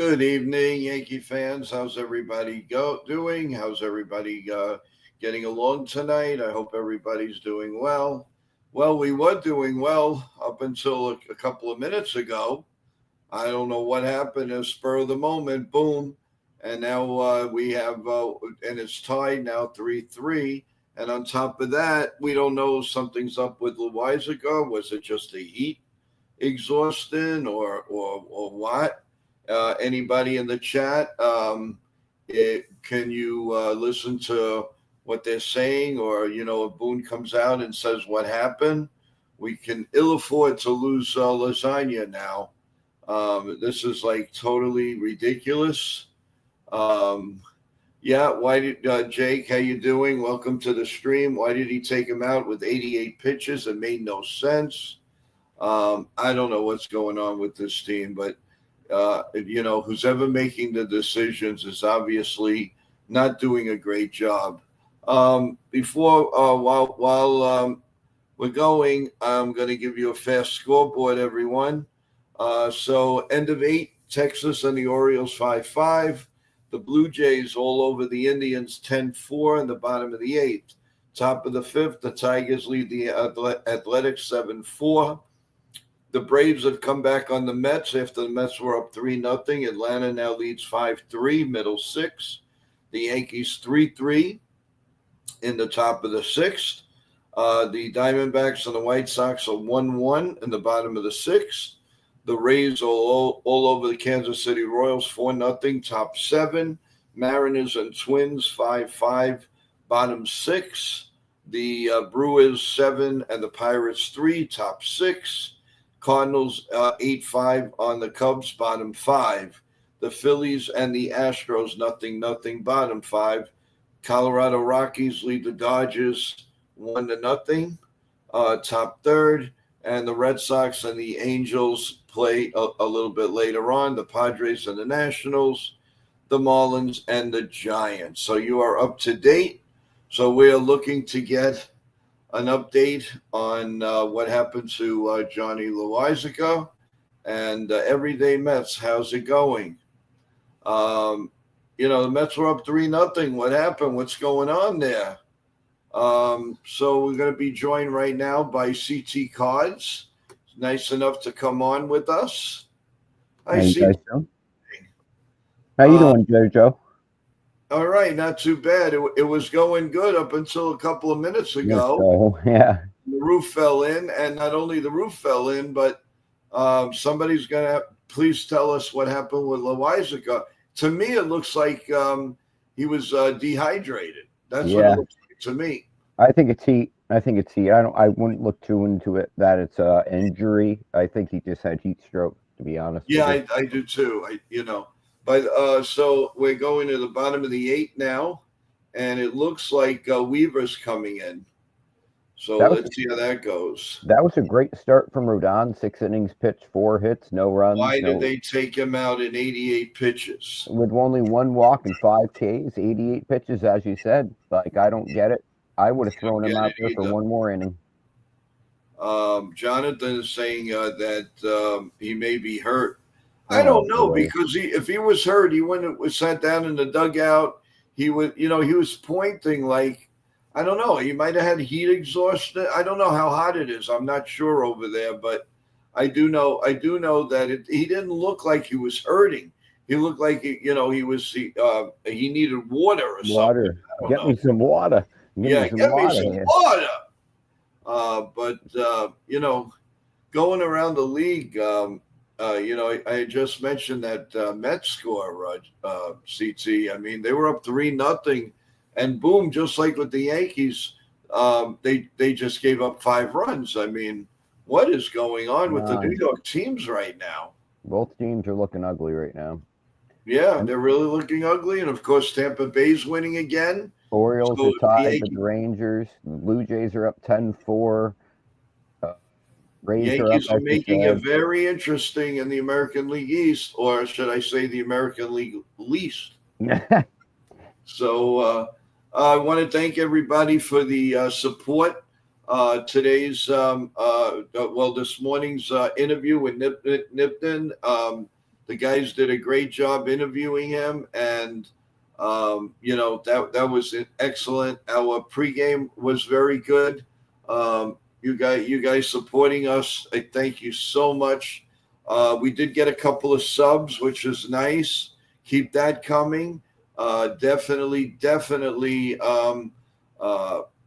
Good evening, Yankee fans. How's everybody doing? How's everybody getting along tonight? I hope everybody's doing well. Well, we were doing well up until a couple of minutes ago. I don't know what happened. A spur of the moment, boom, and now we have and it's tied now 3-3. And on top of that, we don't know if something's up with Loizaga. Was it just the heat exhausting or what? Anybody in the chat, can you listen to what they're saying? Or, if Boone comes out and says what happened, we can ill afford to lose lasagna now. This is like totally ridiculous. Yeah, why did Jake, how you doing? Welcome to the stream. Why did he take him out with 88 pitches? It made no sense. I don't know what's going on with this team, but who's ever making the decisions is obviously not doing a great job. While we're going, I'm going to give you a fast scoreboard, everyone. So end of 8, Texas and the Orioles 5-5. The Blue Jays all over the Indians 10-4 in the bottom of the 8th. Top of the 5th, the Tigers lead the Athletics 7-4. The Braves have come back on the Mets after the Mets were up 3-0. Atlanta now leads 5-3, middle 6. The Yankees 3-3 in the top of the 6th. The Diamondbacks and the White Sox are 1-1 in the bottom of the 6th. The Rays are all over the Kansas City Royals 4-0, top 7. Mariners and Twins 5-5, bottom 6. The Brewers 7 and the Pirates 3, top 6. Cardinals 8-5 on the Cubs, bottom 5. The Phillies and the Astros 0-0, bottom 5. Colorado Rockies lead the Dodgers 1-0, top 3rd. And the Red Sox and the Angels play a little bit later on. The Padres and the Nationals, the Marlins and the Giants. So you are up to date. So we are looking to get an update on what happened to Johnny Loizaga and Everyday Mets. How's it going? The Mets were up 3-0. What happened? What's going on there? So we're going to be joined right now by CT Cards. Nice enough to come on with us. Hi, CT. How you doing, JoJo? All right, not too bad. It was going good up until a couple of minutes ago. So, yeah. The roof fell in, and not only the roof fell in, but somebody's going to please tell us what happened with Loizaga. To me, it looks like he was dehydrated. That's what it looks like to me. I think it's heat. I wouldn't look too into it that it's an injury. I think he just had heat stroke, to be honest. Yeah, I do too. But so we're going to the bottom of the 8 now, and it looks like Weaver's coming in. So let's see how that goes. That was a great start from Rodon. 6 innings pitched, 4 hits, no runs. Why did they take him out in 88 pitches? With only 1 walk and 5 Ks, 88 pitches, as you said. Like, I don't get it. I would have thrown him out there for 1 more inning. Jonathan is saying that he may be hurt. I don't know, because if he was hurt, he wouldn't have sat down in the dugout. He would, he was pointing like, I don't know. He might have had heat exhaustion. I don't know how hot it is. I'm not sure over there, but I do know that he didn't look like he was hurting. He looked like he needed water or something. Get me some water. Get me some water. But going around the league, I just mentioned that Mets score, CT. I mean, they were up 3-0. And boom, just like with the Yankees, they just gave up 5 runs. I mean, what is going on with the New York teams right now? Both teams are looking ugly right now. Yeah, they're really looking ugly. And, of course, Tampa Bay's winning again. Orioles are tied with the Rangers. The Blue Jays are up 10-4. Yankees are making it very interesting in the American League East, or should I say the American League Least. So I want to thank everybody for the support. Today's, this morning's interview with Nipton, The guys did a great job interviewing him, and that was excellent. Our pregame was very good. You guys supporting us, I thank you so much. We did get a couple of subs, which is nice. Keep that coming. Definitely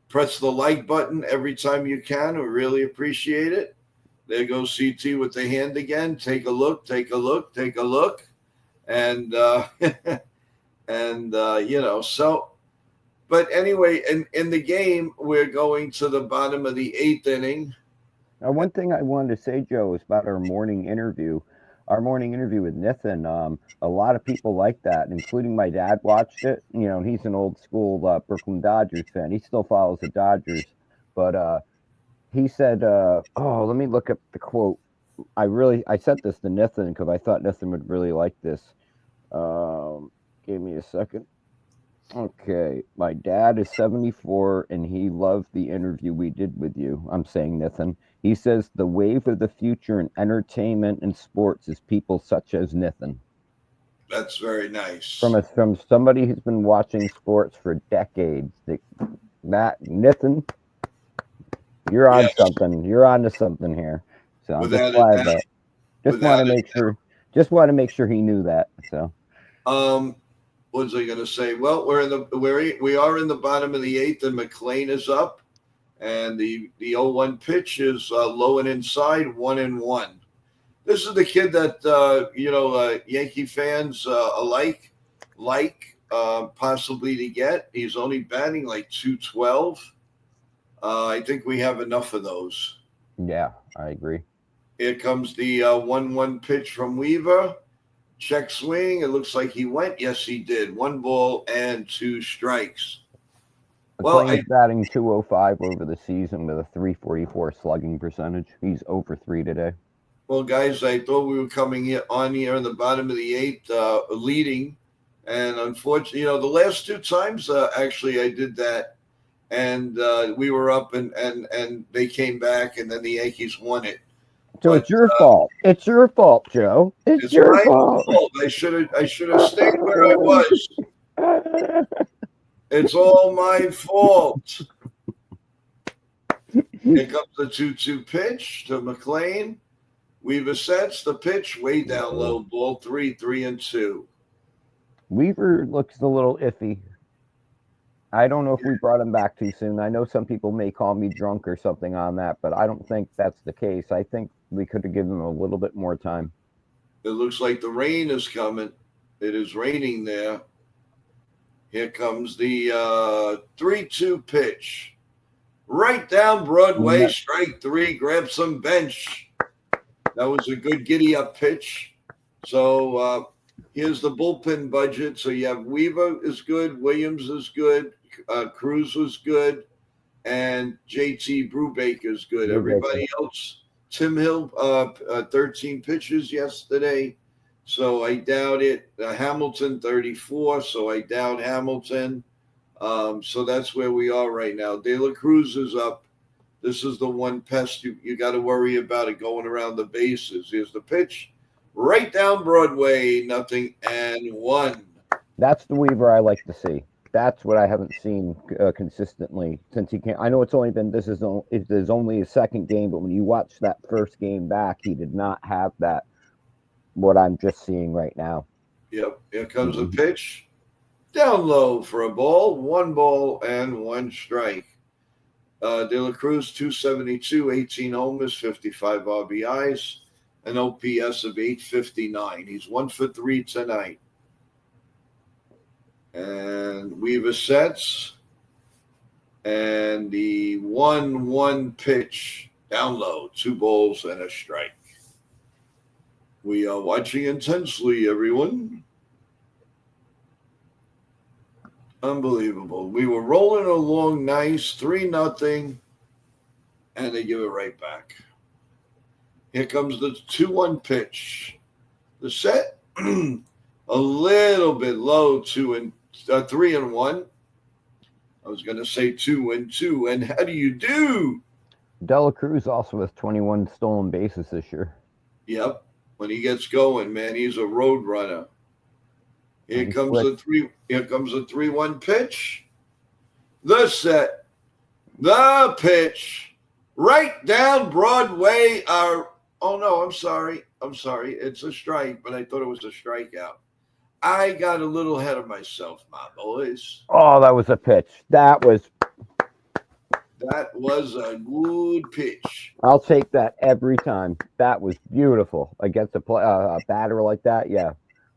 press the like button every time you can. We really appreciate it. There goes CT with the hand again. Take a look. And, so, but anyway, in the game, we're going to the bottom of the 8th inning. One thing I wanted to say, Joe, is about our morning interview. Our morning interview with Nathan. A lot of people like that, including my dad watched it. And he's an old school Brooklyn Dodgers fan. He still follows the Dodgers, but he said, let me look up the quote. I sent this to Nathan because I thought Nathan would really like this. Give me a second. Okay. My dad is 74 and he loved the interview we did with you. I'm saying Nathan. He says the wave of the future in entertainment and sports is people such as Nathan. That's very nice. From somebody who's been watching sports for decades. That Nathan, you're on something. You're on to something here. So I'm just glad that. Just want to make sure he knew that. So. What was I going to say? Well, we are in the bottom of the 8th, and McLean is up, and the 0-1 pitch is low and inside, 1-1. This is the kid that Yankee fans like possibly to get. He's only batting like 212. I think we have enough of those. Yeah, I agree. Here comes the 1-1 pitch from Weaver. Check swing. It looks like he went. Yes, he did. 1 ball and 2 strikes. He's batting 205 over the season with a 344 slugging percentage. He's over 3 today. Well, guys, I thought we were coming on here in the bottom of the 8th, leading, and unfortunately, the last 2 times actually I did that, and we were up, and they came back, and then the Yankees won it. So it's your fault. It's your fault, Joe. It's your fault. I should have stayed where I was. It's all my fault. Here comes the 2-2 pitch to McLean. Weaver sets the pitch way down low. Ball 3-2. Weaver looks a little iffy. I don't know if we brought him back too soon. I know some people may call me drunk or something on that, but I don't think that's the case. I think we could have given him a little bit more time. It looks like the rain is coming. It is raining there. Here comes the 3-2 pitch. Right down Broadway, strike 3, grab some bench. That was a good giddy-up pitch. So here's the bullpen budget. So you have Weaver is good, Williams is good, Cruz was good, and JT Brubaker is good. Everybody else, Tim Hill, 13 pitches yesterday. So I doubt it. Hamilton, 34. So I doubt Hamilton. So that's where we are right now. De La Cruz is up. This is the one pest you got to worry about it going around the bases. Here's the pitch. Right down Broadway, 0-1. That's the Weaver I like to see. That's what I haven't seen consistently since he came. I know it's only been this is only his second game, but when you watch that first game back, he did not have that. What I'm just seeing right now. Yep. Here comes the pitch. Down low for a ball. 1 ball and 1 strike. De La Cruz, 272, 18 homers, 55 RBIs, an OPS of 859. He's 1 for 3 tonight. And Weaver sets. And the 1-1 pitch down low. 2 balls and a strike. We are watching intensely, everyone. Unbelievable. We were rolling along nice, 3-0, and they give it right back. Here comes the 2-1 pitch. The set, a little bit low, 3-1. I was going to say 2-2. And how do you do? De La Cruz also has 21 stolen bases this year. Yep. When he gets going, man, he's a road runner. Here He's comes quick. the 3-1 pitch. The set. The pitch. Right down Broadway. Oh no, I'm sorry. It's a strike, but I thought it was a strikeout. I got a little ahead of myself, my boys. Oh, that was a pitch. That was. That was a good pitch. I'll take that every time. That was beautiful against a batter like that. Yeah,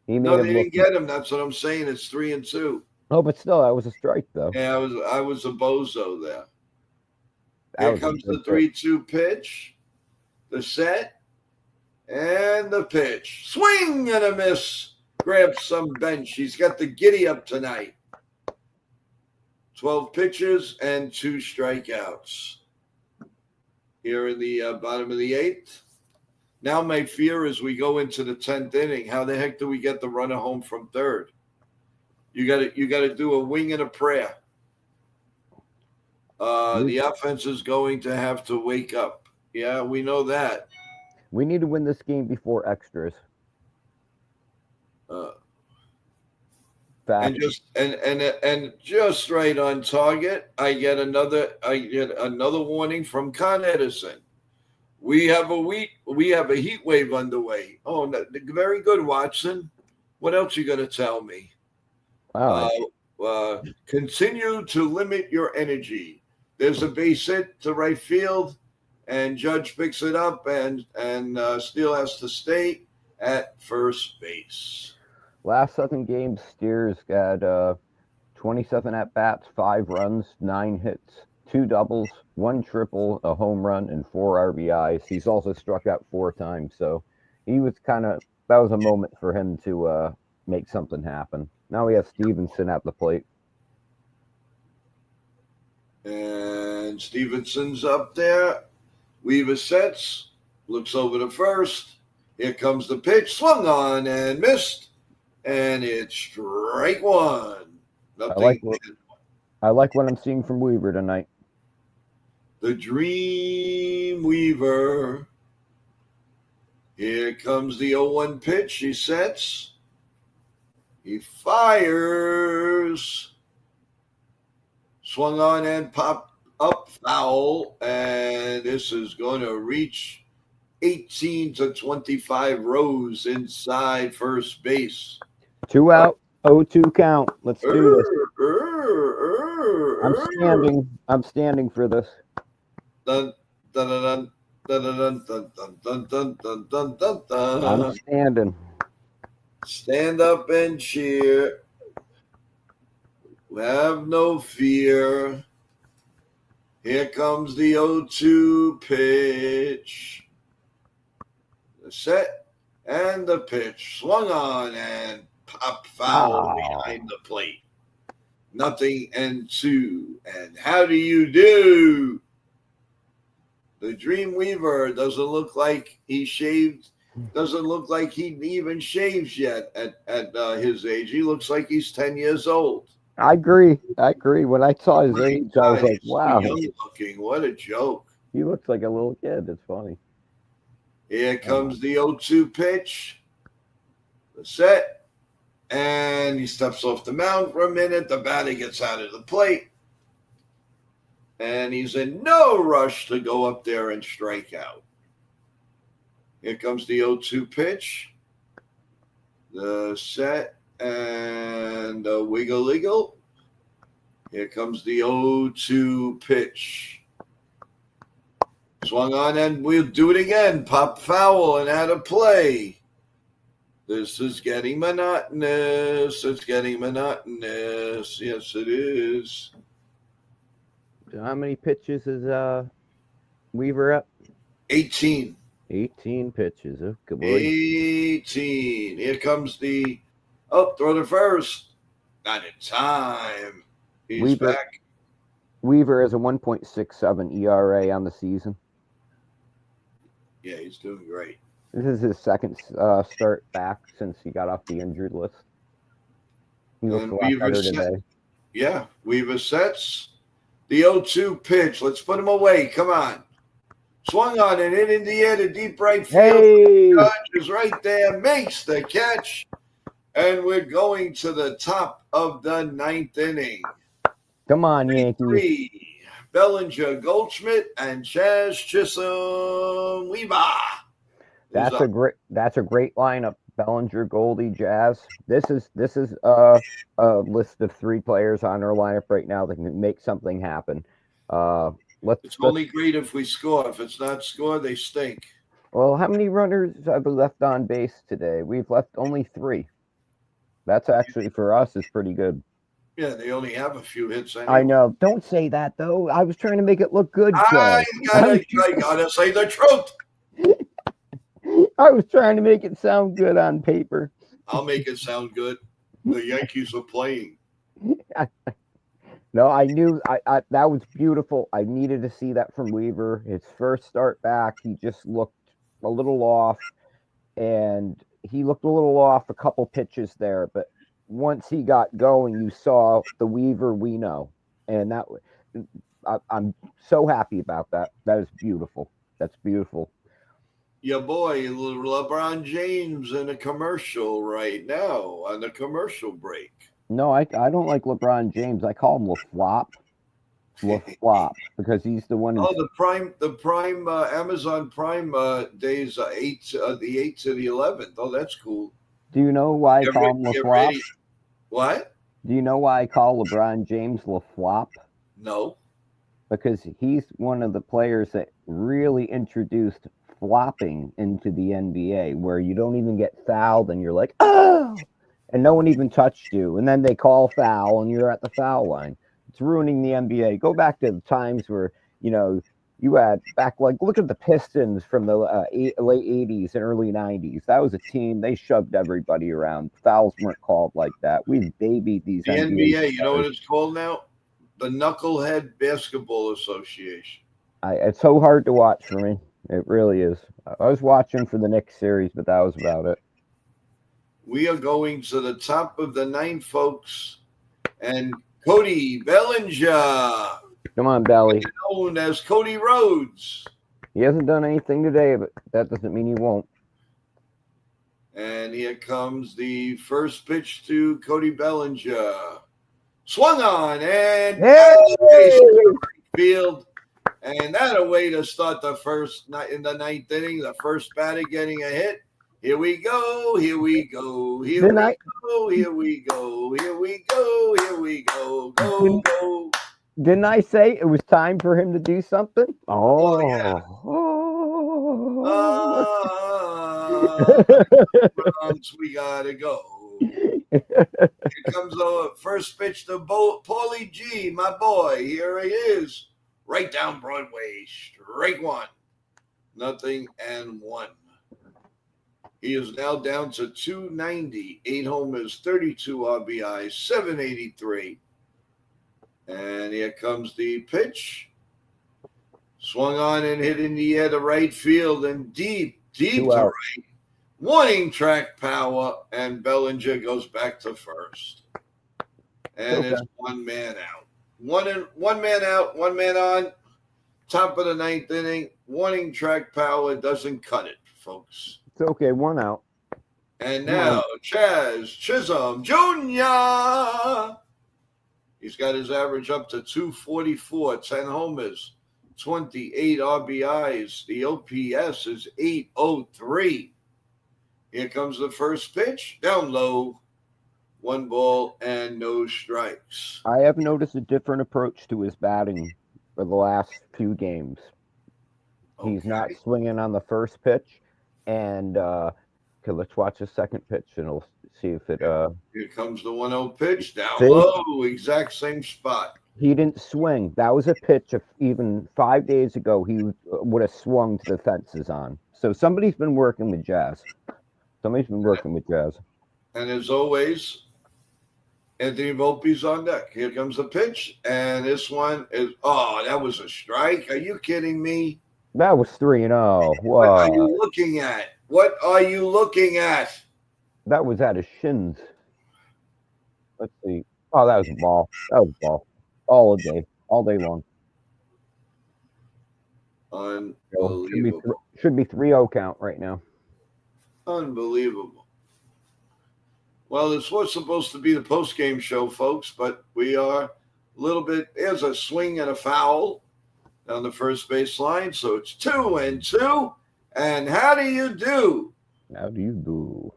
he made No, him they look. didn't get him. That's what I'm saying. It's 3-2. Oh, but still, that was a strike though. Yeah, I was a bozo there. That Here was a comes the good 3-2 pitch. The set. And the pitch. Swing and a miss. Grabs some bench. He's got the giddy up tonight. 12 pitches and 2 strikeouts. Here in the bottom of the 8th. Now my fear is we go into the 10th inning. How the heck do we get the runner home from third? You got to do a wing and a prayer. The offense is going to have to wake up. Yeah, we know that. We need to win this game before extras. And just right on target, I get another warning from Con Edison. We have a heat wave underway. Oh, very good, Watson. What else you gonna tell me? Wow. Continue to limit your energy. There's a base hit to right field, and Judge picks it up, and Steele has to stay at first base. Last 7 games, Steers got 27 at bats, 5 runs, 9 hits, 2 doubles, 1 triple, a home run, and 4 RBIs. He's also struck out 4 times, so he was that was a moment for him to make something happen. Now we have Stevenson at the plate. And Stevenson's up there. Weaver sets, looks over to first. Here comes the pitch, swung on and missed. And it's strike 1. I like what I'm seeing from Weaver tonight. The Dream Weaver. Here comes the 0-1 pitch. He sets. He fires. Swung on and popped up foul. And this is going to reach 18 to 25 rows inside first base. 2 out, 0-2 count. Let's do this. I'm standing for this. Dun, dun, dun, dun, dun, dun, dun, dun, dun, dun, dun, dun. I'm standing. Stand up and cheer. Have no fear. Here comes the 0-2 pitch. The set and the pitch. Swung on and pop foul behind the plate. 0-2. And how do you do? The Dream Weaver doesn't look like he shaved. Doesn't look like he even shaves yet at his age. He looks like he's 10 years old. I agree. When I saw his age, I was like, wow. So young looking. What a joke. He looks like a little kid. It's funny. Here comes the 0-2 pitch. The set. And he steps off the mound for a minute. The batter gets out of the plate. And he's in no rush to go up there and strike out. Here comes the 0-2 pitch. The set and a wiggle. Here comes the 0-2 pitch. Swung on and we'll do it again. Pop foul and out of play. This is getting monotonous. It's getting monotonous. Yes, it is. So how many pitches is Weaver up? 18. 18 pitches. Oh, good boy. 18. Here comes the throw to first. Not in time. He's back. Weaver has a 1.67 ERA on the season. Yeah, he's doing great. This is his second start back since he got off the injured list. He looks a lot better today. Yeah, Weaver sets the 0-2 pitch. Let's put him away. Come on. Swung on and in the air to deep right field. Hey, Judge is right there, makes the catch. And we're going to the top of the ninth inning. come on, Yankees. 3, Bellinger, Goldschmidt, and Chaz Chisholm Weaver. That's a great lineup. Bellinger, Goldie, Jazz. This is a list of 3 players on our lineup right now that can make something happen. It's only great if we score. If it's not score, they stink. Well, how many runners have we left on base today? We've left only 3. That's actually for us is pretty good. Yeah, they only have a few hits anyway. I know. Don't say that though. I was trying to make it look good, Joe. I gotta say the truth. I was trying to make it sound good on paper. I'll make it sound good. The Yankees are playing. No, I knew I that was beautiful. I needed to see that from Weaver. His first start back, he just looked a little off, and he looked a little off a couple pitches there. But once he got going, you saw the Weaver we know, and I'm so happy about that. That is beautiful. That's beautiful. Your boy LeBron James in a commercial right now on the commercial break. No, I don't like LeBron James. I call him LaFlop. LaFlop because he's the one. The Prime Amazon Prime days 8 the 8th to the 11th. Oh, that's cool. Do you know why I call him LaFlop? What? Do you know why I call LeBron James LaFlop? No. Because he's one of the players that really introduced flopping into the NBA, where you don't even get fouled and you're like, oh, and no one even touched you. And then they call foul and you're at the foul line. It's ruining the NBA. Go back to the times where, you had look at the Pistons from the late 80s and early 90s. That was a team. They shoved everybody around. Fouls weren't called like that. We've babied these. The NBA, you know what it's called now? The Knucklehead Basketball Association. It's so hard to watch for me. It really is. I was watching for the Knicks series, but that was about it. We are going to the top of the ninth, folks. And Cody Bellinger. Come on, Belly. Known as Cody Rhodes. He hasn't done anything today, but that doesn't mean he won't. And here comes the first pitch to Cody Bellinger. Swung on and field. And that a way to start the first night in the ninth inning. The first batter getting a hit. Here we go. Here we go. Here we go. Here we go. Here we go. Here we go. Go. Didn't I say it was time for him to do something? Oh, yeah. We gotta go. Here comes the first pitch to Paulie G, my boy. Here he is. Right down Broadway. Strike 1. 0-1. He is now down to 290. 8 homers, 32 RBIs, 783. And here comes the pitch. Swung on and hit in the air to right field and deep to right. Warning track power, and Bellinger goes back to first. And it's 1 man out. One man out, 1 man on. Top of the ninth inning. Warning track power doesn't cut it, folks. It's okay, 1 out. And now Chaz Chisholm Jr. He's got his average up to 244, 10 homers, 28 RBIs. The OPS is 803. Here comes the first pitch. Down low. 1 ball and no strikes. I have noticed a different approach to his batting for the last few games. Okay. He's not swinging on the first pitch. And let's watch the second pitch and we'll see if it Here comes the 1-0 pitch. Down low. Exact same spot. He didn't swing. That was a pitch of even 5 days ago he would have swung to the fences on. So somebody's been working with Jazz. And as always, Anthony Volpe's on deck. Here comes the pitch. And this one is, that was a strike. Are you kidding me? That was 3-0. What are you looking at? What are you looking at? That was at his shins. Let's see. Oh, that was a ball. That was a ball. All day long. Unbelievable. Should be 3-0 count right now. Unbelievable. Well, this was supposed to be the post-game show, folks, but we are a little bit. There's a swing and a foul down the first base line, so it's 2-2. And how do you do? How do you do?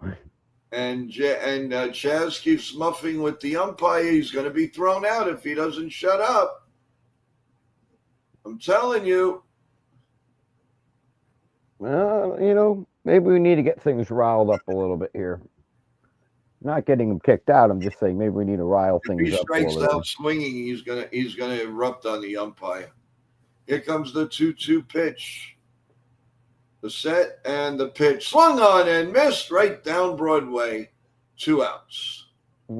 And Chaz keeps muffing with the umpire. He's going to be thrown out if he doesn't shut up. I'm telling you. Maybe we need to get things riled up a little bit here. Not getting him kicked out. I'm just saying maybe we need to rile things up. If he strikes out swinging, he's gonna erupt on the umpire. Here comes the 2-2 pitch. The set and the pitch. Swung on and missed right down Broadway. 2 outs. He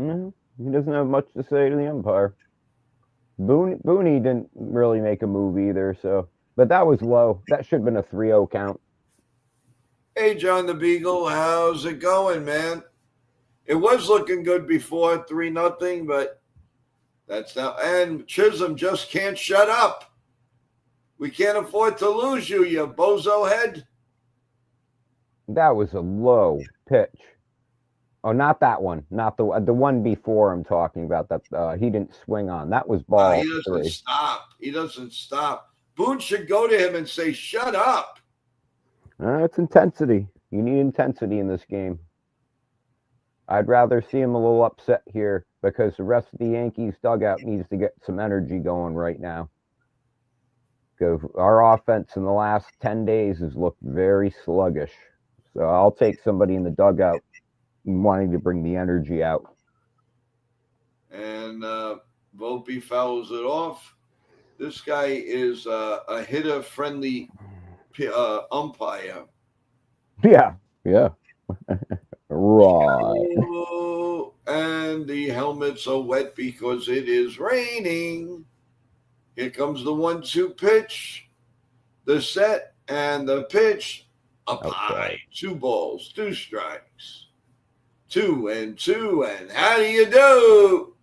doesn't have much to say to the umpire. Booney didn't really make a move either, but that was low. That should have been a 3-0 count. Hey, John the Beagle, how's it going, man? It was looking good before 3-0, but that's now. And Chisholm just can't shut up. We can't afford to lose you, you bozo head. That was a low pitch. Oh, not that one. Not the one before I'm talking about. That he didn't swing on. That was ball. He doesn't 3. stop. He doesn't stop. Boone should go to him and say, "Shut up." It's intensity. You need intensity in this game. I'd rather see him a little upset here because the rest of the Yankees dugout needs to get some energy going right now. Because our offense in the last 10 days has looked very sluggish. So I'll take somebody in the dugout wanting to bring the energy out. And Volpe fouls it off. This guy is a hitter-friendly umpire. Yeah. Right. Oh, and the helmets are wet because it is raining. Here comes the 1-2 pitch. The set and the pitch. Up high. 2 balls, 2 strikes. 2-2. And how do you do?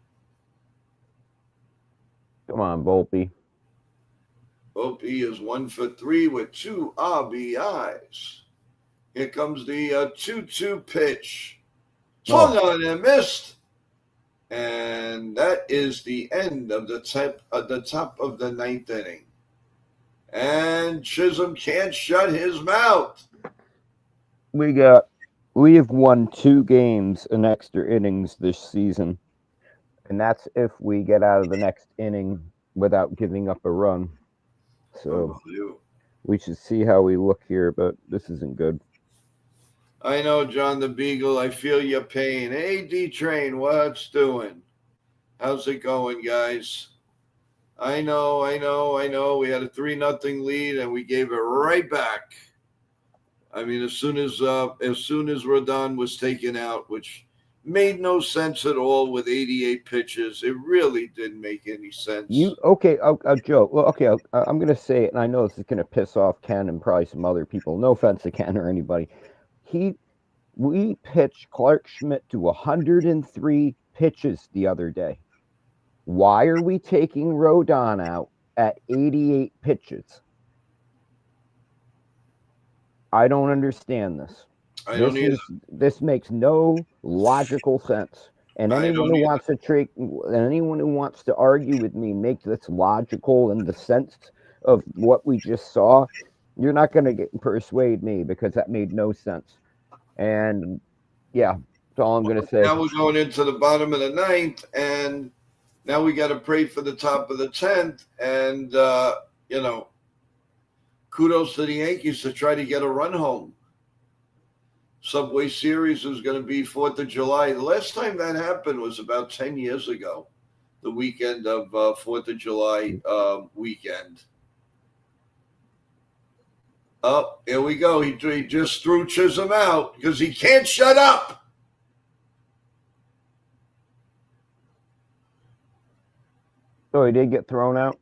Come on, Volpe. Volpe is 1 for 3 with 2 RBIs. Here comes the 2-2 pitch. Swung on and missed. And that is the end of the top of the 9th inning. And Chisholm can't shut his mouth. We have won 2 games in extra innings this season. And that's if we get out of the next inning without giving up a run. So we should see how we look here, but this isn't good. I know, John the Beagle. I feel your pain. Hey, D-Train, what's doing? How's it going, guys? I know. We had a 3-0 lead, and we gave it right back. I mean, as soon as Rodon was taken out, which made no sense at all with 88 pitches. It really didn't make any sense. Joe. Well, okay, I'm going to say it, and I know this is going to piss off Ken and probably some other people. No offense to Ken or anybody. We pitched Clark Schmidt to 103 pitches the other day. Why are we taking Rodon out at 88 pitches? I don't understand this. I don't either. This makes no logical sense. And anyone who wants to argue with me makes this logical in the sense of what we just saw. You're not going to persuade me because that made no sense. And yeah, that's all I'm going to say. Now we're going into the bottom of the 9th, and now we got to pray for the top of the 10th. And kudos to the Yankees to try to get a run home. Subway Series is going to be 4th of July. The last time that happened was about 10 years ago, the weekend of 4th of July weekend. Oh, here we go. He just threw Chisholm out because he can't shut up. So he did get thrown out?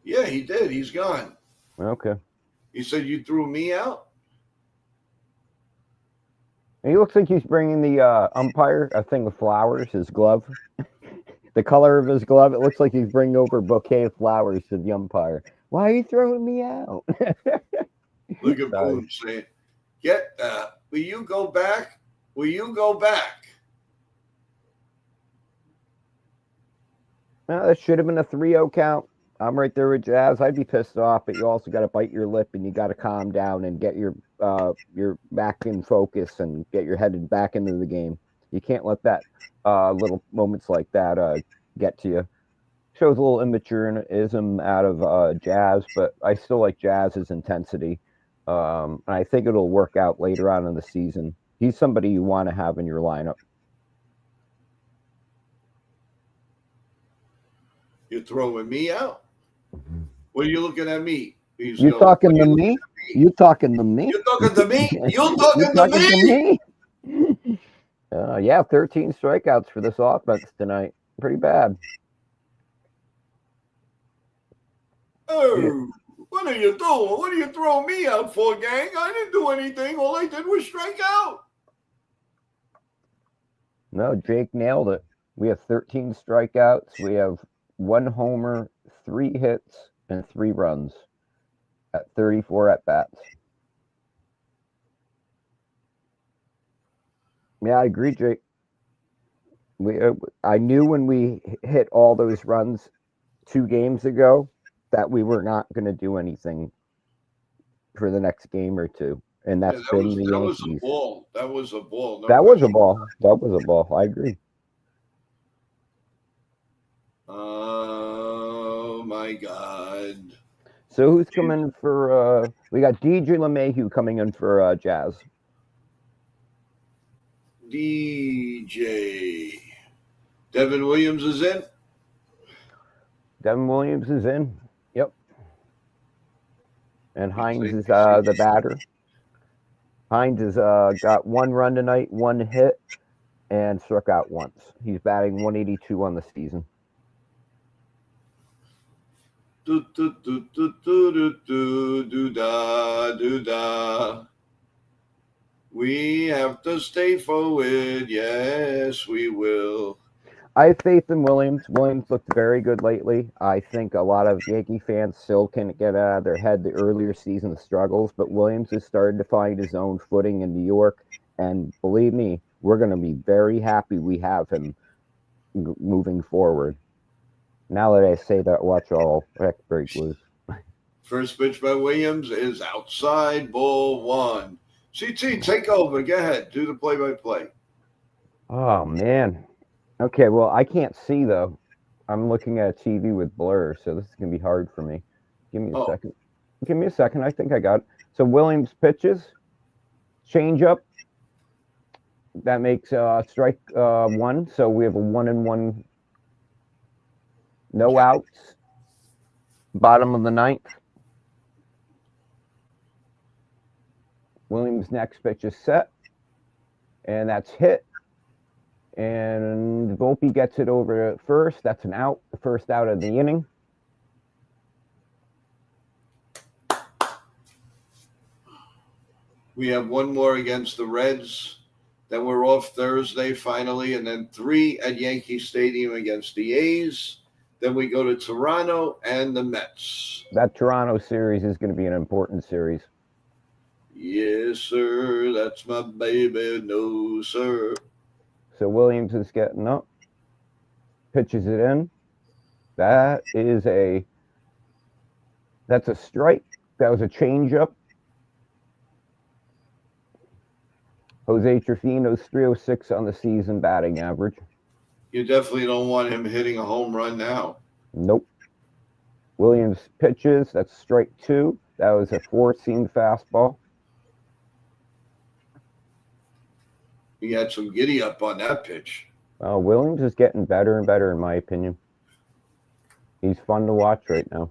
Yeah, he did. He's gone. Okay. He said, "You threw me out?" He looks like he's bringing the umpire a thing of flowers, his glove. The color of his glove, it looks like he's bringing over a bouquet of flowers to the umpire. Why are you throwing me out? Look at Sorry. Boone saying, will you go back? Will you go back? No, that should have been a 3-0 count. I'm right there with Jazz. I'd be pissed off, but you also got to bite your lip and you got to calm down and get your back in focus and get your head back into the game. You can't let that little moments like that get to you. Shows a little immatureism out of Jazz, but I still like Jazz's intensity. And I think it'll work out later on in the season. He's somebody you want to have in your lineup. You're throwing me out? What are you looking at me? You talking to me? You talking to me? You talking to me? You You talking talking to me? Yeah, 13 strikeouts for this offense tonight. Pretty bad. Oh, what are you doing? What are you throwing me out for, gang? I didn't do anything. All I did was strike out. No, Jake nailed it. We have 13 strikeouts. We have 1 homer, 3 hits, and 3 runs at 34 at-bats. Yeah, I agree, Jake. I knew when we hit all those runs 2 games ago that we were not going to do anything for the next game or 2. And that's been the Yankees. That was a ball. That was a ball. No, that was a ball. That was a ball. I agree. Oh, my God. So who's coming for we got DJ LeMahieu coming in for Jazz. DJ. Devin Williams is in? Devin Williams is in. Yep. And Hines is the batter. Hines has got 1 run tonight, 1 hit, and struck out once. He's batting 182 on the season. Do do do do do do do da do da. We have to stay forward. Yes, we will. I have faith in Williams. Williams looked very good lately. I think a lot of Yankee fans still can't get out of their head the earlier season struggles, but Williams has started to find his own footing in New York. And believe me, we're going to be very happy we have him moving forward. Now that I say that, watch all heck break loose. First pitch by Williams is outside, ball 1. CT, take over. Go ahead. Do the play-by-play. Oh, man. Okay, well, I can't see, though. I'm looking at a TV with blur, so this is going to be hard for me. Give me a second. Give me a second. I think I got it. So Williams pitches. Change up. That makes strike 1. So we have a 1-1. No outs. Bottom of the 9th. Williams' next pitch is set. And that's hit. And Volpe gets it over to first. That's an out. The first out of the inning. We have 1 more against the Reds. Then we're off Thursday finally. And then 3 at Yankee Stadium against the A's. Then we go to Toronto and the Mets. That Toronto series is going to be an important series. Yes, sir. That's my baby. No, sir. So Williams is getting up. Pitches it in. That's a strike. That was a changeup. Jose Trevino's 306 on the season batting average. You definitely don't want him hitting a home run now. Nope. Williams pitches. That's strike 2. That was a 4-seam fastball. He had some giddy up on that pitch. Williams is getting better and better, in my opinion. He's fun to watch right now.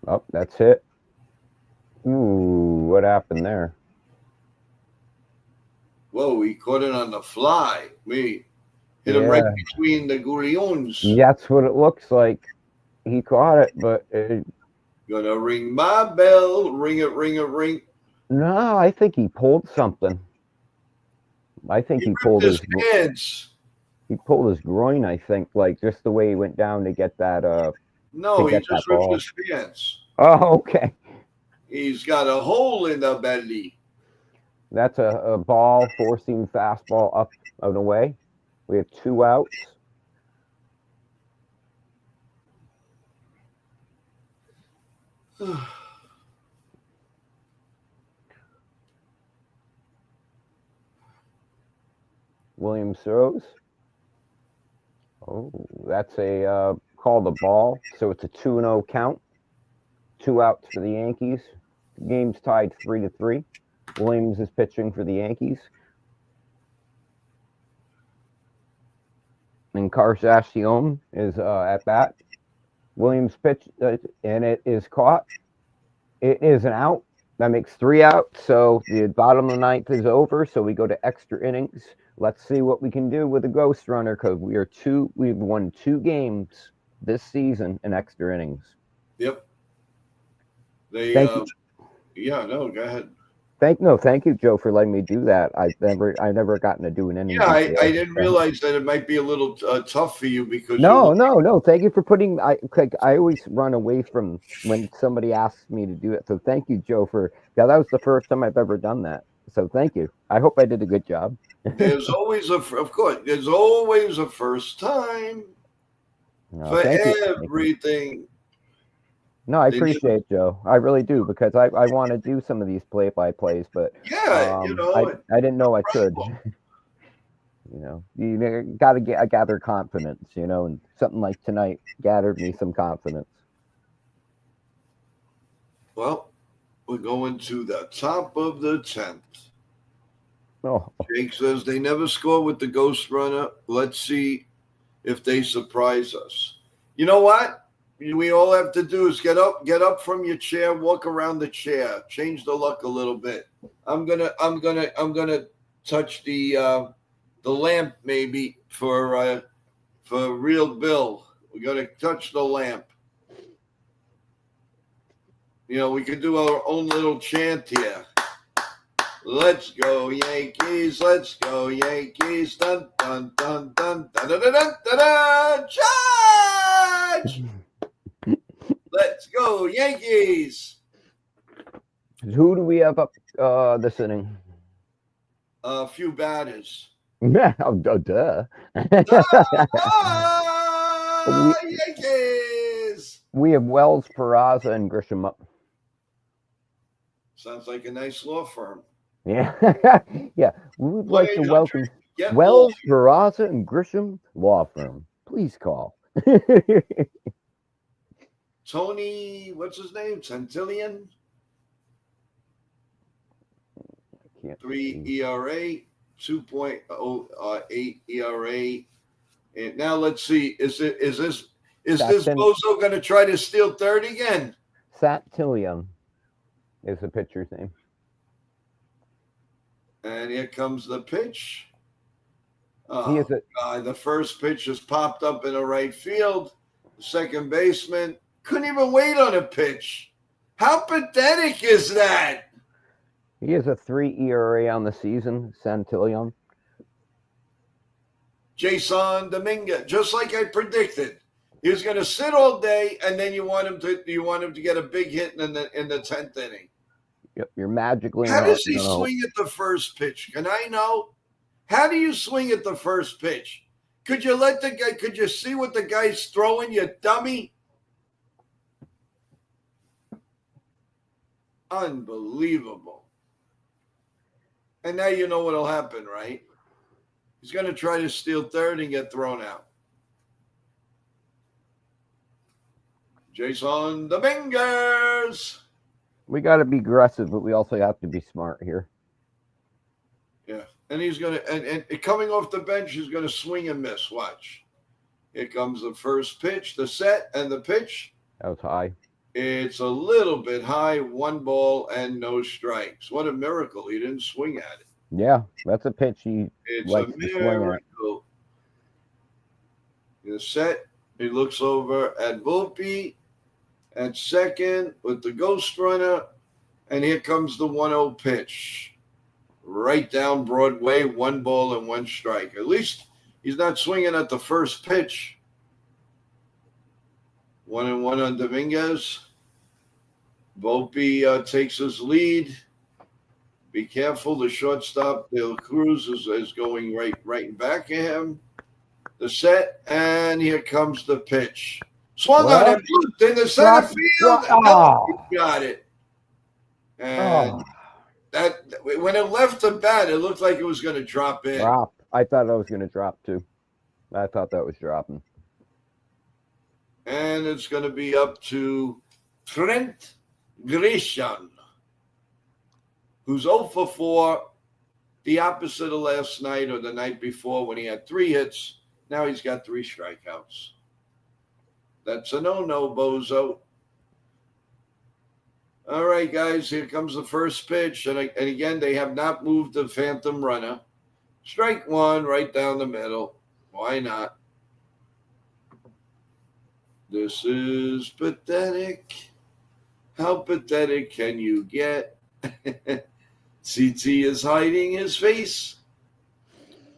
Oh, that's hit. Ooh, what happened there? Whoa, he caught it on the fly. We hit him right between the gurions. That's what it looks like. He caught it, but... Gonna ring my bell. Ring it, ring it, ring. No, I think he pulled something. I think he pulled his pants. He pulled his groin, I think, like just the way he went down to get that No, he that just ripped ball. his pants. Oh, okay. He's got a hole in the belly. That's a ball, four-seam fastball up and away. We have 2 outs. Williams throws. Oh, that's a called a ball. So it's a 2-0 count. 2 outs for the Yankees. The game's tied 3-3. Williams is pitching for the Yankees. And Carcassione is at bat. Williams pitch, and it is caught. It is an out. That makes 3 outs. So the bottom of the ninth is over. So we go to extra innings. Let's see what we can do with a ghost runner because we've won 2 games this season in extra innings. Yep. They Thank you. Yeah, no, go ahead. Thank you, Joe, for letting me do that. I've never gotten to do an inning. Yeah, I before. didn't realize that it might be a little tough for you because No. Thank you for putting. I always run away from when somebody asks me to do it. So thank you, Joe, for that was the first time I've ever done that. So thank you. I hope I did a good job. there's always there's always a first time for Thank you. everything. No, I appreciate it, Joe. I really do because I want to do some of these play-by-plays, but Yeah, I didn't know I could. You got to gather confidence, and something like tonight gathered me some confidence. Well, we're going to the top of the 10th. Oh, Jake says they never score with the ghost runner. Let's see if they surprise us. You know what? We all have to do is get up from your chair, walk around the chair, change the luck a little bit. I'm gonna touch the lamp maybe for real Bill. We're gonna touch the lamp. We could do our own little chant here. Let's go Yankees! Let's go Yankees! Dun dun dun dun dun dun dun dun dun! Dun. Charge! Let's go Yankees! Who do we have up this inning? A few batters. Yeah, duh. Yankees! We have Wells, Peraza, and Grisham up. Sounds like a nice law firm. Yeah, yeah. We would like to welcome Wells, Peraza, and Grisham Law Firm. Please call. Tony, what's his name? Centillion? 3 ERA, 2.08 ERA. And now let's see. Is this Bozo going to try to steal third again? Santillion is the pitcher's name. And here comes the pitch. The first pitch has popped up in the right field. The second baseman couldn't even wait on a pitch. How pathetic is that? He has a 3 ERA on the season, Santillion. Jason Dominguez, just like I predicted. He was going to sit all day, and then you want him to get a big hit in the 10th inning. Yep, you're magically. How does he swing at the first pitch? Can I know? How do you swing at the first pitch? Could you see what the guy's throwing, you dummy? Unbelievable. And now you know what'll happen, right? He's going to try to steal third and get thrown out. Jason Dominguez. We got to be aggressive, but we also have to be smart here. Yeah, and he's going to and coming off the bench, he's going to swing and miss. Watch. Here comes the first pitch, the set, and the pitch. That was high. It's a little bit high, 1 ball and no strikes. What a miracle. He didn't swing at it. Yeah, that's a pitch it's a miracle. The set, he looks over at Volpe at second with the ghost runner, and here comes the 1-0 pitch. Right down Broadway, 1 ball and 1 strike. At least He's not swinging at the first pitch. 1-1 on Dominguez. Volpe takes his lead. Be careful. The shortstop, De La Cruz, is going right back at him. The set, and here comes the pitch. Swung on him in the center field. He got it. And that when it left the bat, it looked like it was going to drop in. I thought I was going to drop too. I thought that was dropping. And it's going to be up to Trent Grisham, who's 0 for 4, the opposite of last night or the night before when he had 3 hits. Now he's got 3 strikeouts. That's a no-no, bozo. All right, guys, here comes the first pitch. And again, they have not moved the phantom runner. Strike 1 right down the middle. Why not? This is pathetic. How pathetic can you get? CT is hiding his face.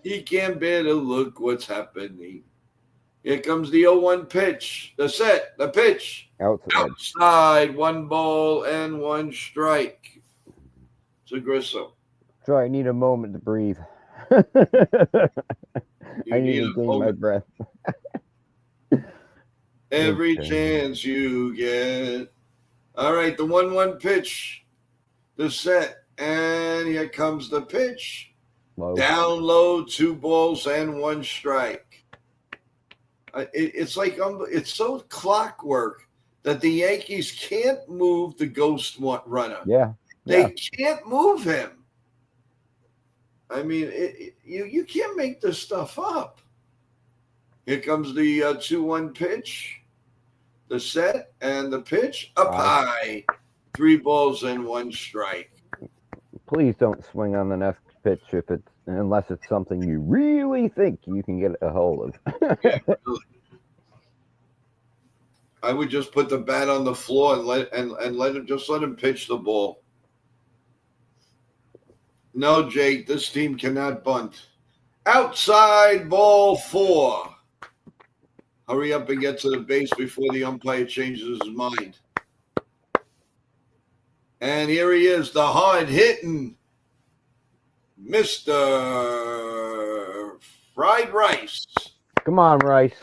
He can't bear to look what's happening. Here comes the 0-1 pitch. The set, the pitch. Outside, 1 ball and 1 strike. To Grissom. So I need a moment to breathe. I need to gain my breath. Every chance you get. All right, the 1-1 pitch. The set. And here comes the pitch. Low. Down low, 2 balls and 1 strike. It's like it's so clockwork that the Yankees can't move the ghost runner. Yeah. They can't move him. I mean, you can't make this stuff up. Here comes the 2-1 pitch, the set, and the pitch up high. 3 balls and 1 strike. Please don't swing on the next pitch unless it's something you really think you can get a hold of. Yeah, really. I would just put the bat on the floor and let him pitch the ball. No, Jake, this team cannot bunt. Outside ball 4. Hurry up and get to the base before the umpire changes his mind. And here he is, the hard-hitting Mr. Fried Rice. Come on, Rice.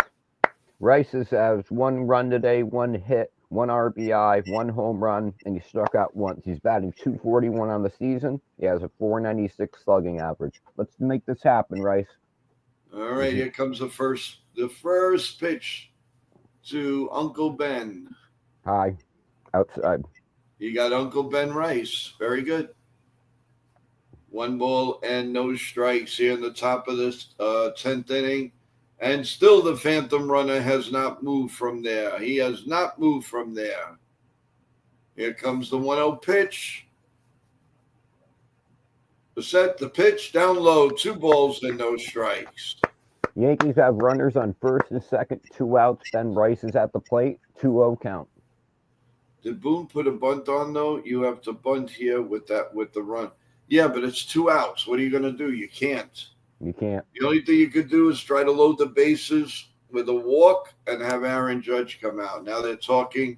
Rice has 1 run today, 1 hit, 1 RBI, 1 home run, and he struck out once. He's batting .241 on the season. He has a .496 slugging average. Let's make this happen, Rice. All right, here comes the first pitch to Uncle Ben. Hi, outside. You got Uncle Ben Rice. Very good. 1 ball and no strikes here in the top of this 10th inning. And still the phantom runner has not moved from there. He has not moved from there. Here comes the 1-0 pitch. The set, the pitch, down low, 2 balls and no strikes. Yankees have runners on first and second, 2 outs. Ben Rice is at the plate, 2-0 count. Did Boone put a bunt on, though? You have to bunt here with the run. Yeah, but it's 2 outs. What are you going to do? You can't. You can't. The only thing you could do is try to load the bases with a walk and have Aaron Judge come out. Now they're talking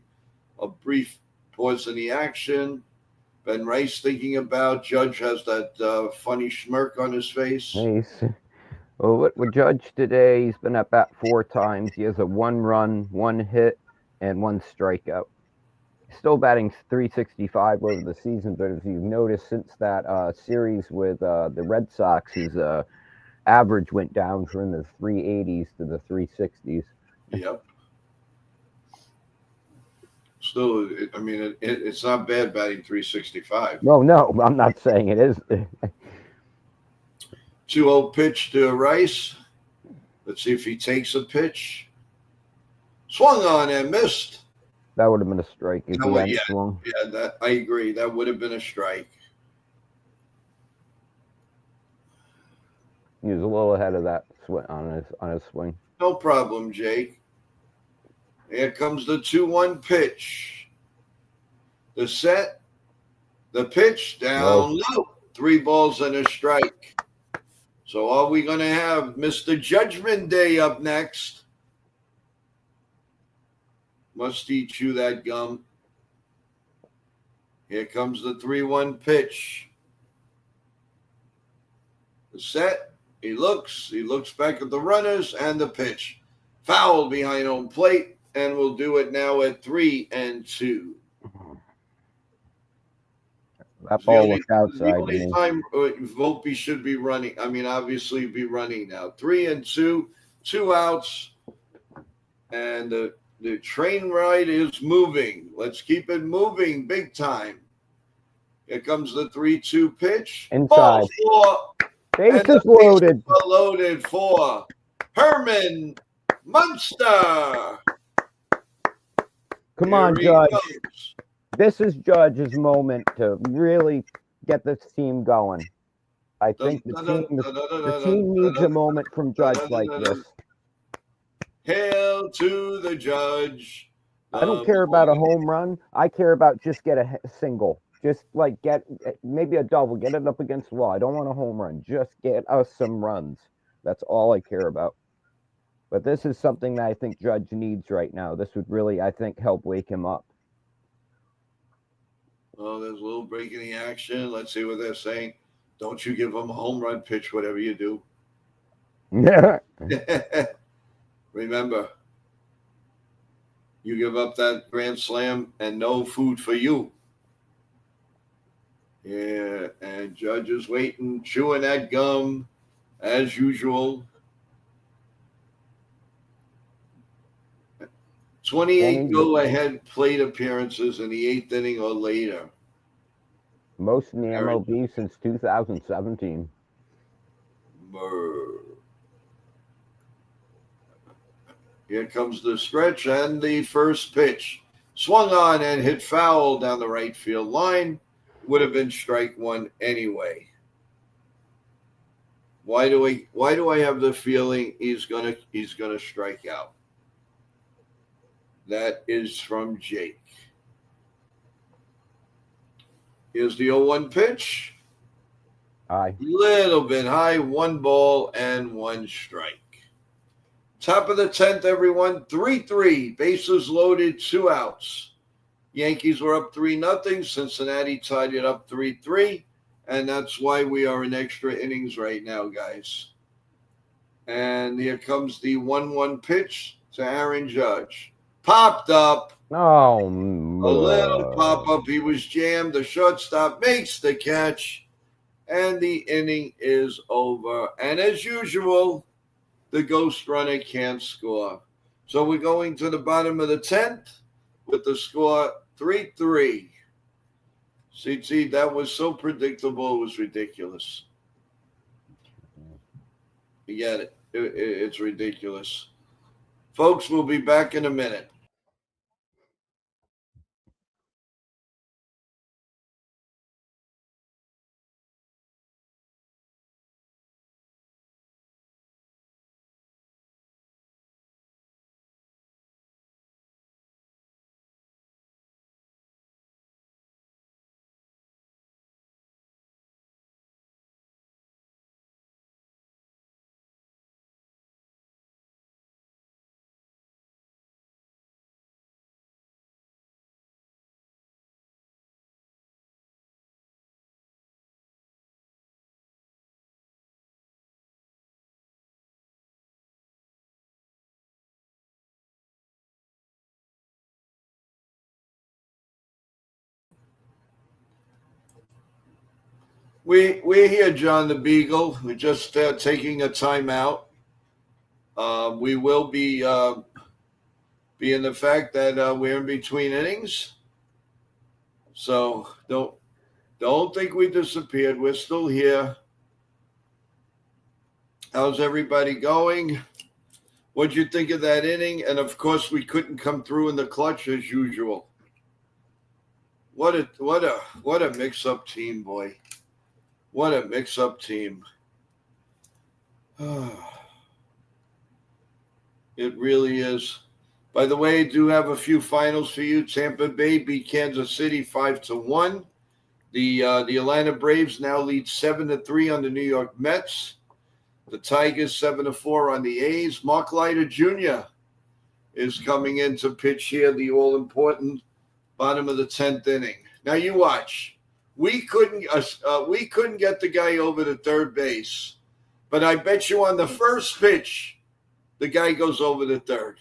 a brief pause in the action. Ben Rice thinking about Judge has that funny smirk on his face. Nice. Well, with Judge today, he's been at bat 4 times. He has a 1 run, 1 hit, and 1 strikeout. He's still batting .365 over the season, but if you've noticed since that series with the Red Sox, his average went down from the 380s to the 360s. Yep. Still, I mean, it's not bad batting .365. No, I'm not saying it is. 2-0 pitch to Rice. Let's see if he takes a pitch. Swung on and missed. That would have been a strike if he hadn't swung. Yeah, that I agree. That would have been a strike. He was a little ahead of that on his swing. No problem, Jake. Here comes the 2-1 pitch. The set, the pitch down low. 3 balls and a strike. So are we going to have Mr. Judgment Day up next? Must he chew that gum? Here comes the 3-1 pitch. The set. He looks back at the runners and the pitch. Foul behind home plate, and we'll do it now at 3-2. That ball was outside. The only time Volpe should be running. I mean, obviously, be running now. 3-2, 2 outs, and the train ride is moving. Let's keep it moving, big time. Here comes the 3-2 pitch. Inside. Ball 4. Bases loaded. Loaded for Herman Munster. Come on, Judge. This is Judge's moment to really get this team going. I think the team needs a moment from Judge like this. Hail to the Judge. I don't care about a home run. I care about just get a single. Just like get maybe a double. Get it up against the wall. I don't want a home run. Just get us some runs. That's all I care about. But this is something that I think Judge needs right now. This would really, I think, help wake him up. Oh, there's a little break in the action. Let's see what they're saying. Don't you give them a home run pitch, whatever you do. Remember, you give up that grand slam and no food for you. Yeah, and Judge is waiting, chewing that gum as usual. 28 go-ahead plate appearances in the 8th inning or later. Most in the MLB since 2017. Here comes the stretch and the first pitch. Swung on and hit foul down the right field line. Would have been strike one anyway. Why do I have the feeling he's gonna strike out? That is from Jake. Here's the 0-1 pitch. Aye. Little bit high, 1 ball and 1 strike. Top of the 10th, everyone. 3-3. Bases loaded, 2 outs. Yankees were up 3-0. Cincinnati tied it up 3-3. And that's why we are in extra innings right now, guys. And here comes the 1-1 pitch to Aaron Judge. Popped up. Oh, a little pop-up. He was jammed. The shortstop makes the catch. And the inning is over. And as usual, the ghost runner can't score. So we're going to the bottom of the 10th with the score 3-3. CT, that was so predictable. It was ridiculous. You get it. It's ridiculous. Folks, we'll be back in a minute. We're here, John the Beagle. We're just taking a timeout. We will be in the fact that we're in between innings. So don't think we disappeared. We're still here. How's everybody going? What'd you think of that inning? And of course, we couldn't come through in the clutch as usual. What a mix-up team, boy. What a mix-up team. It really is. By the way, I do have a few finals for you. Tampa Bay beat Kansas City 5-1. The Atlanta Braves now lead 7-3 on the New York Mets. The Tigers 7-4 on the A's. Mark Leiter Jr. is coming in to pitch here, the all-important bottom of the 10th inning. Now you watch. We couldn't get the guy over to third base, but I bet you on the first pitch, the guy goes over to third.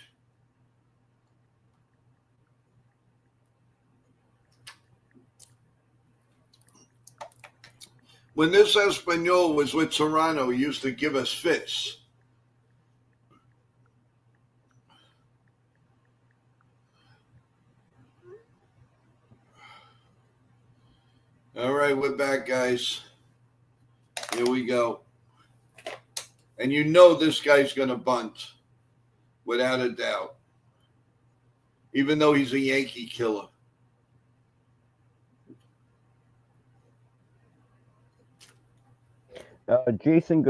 When this Espanol was with Toronto, he used to give us fits. All right, we're back, guys. Here we go. And you know this guy's going to bunt, without a doubt, even though he's a Yankee killer. Jason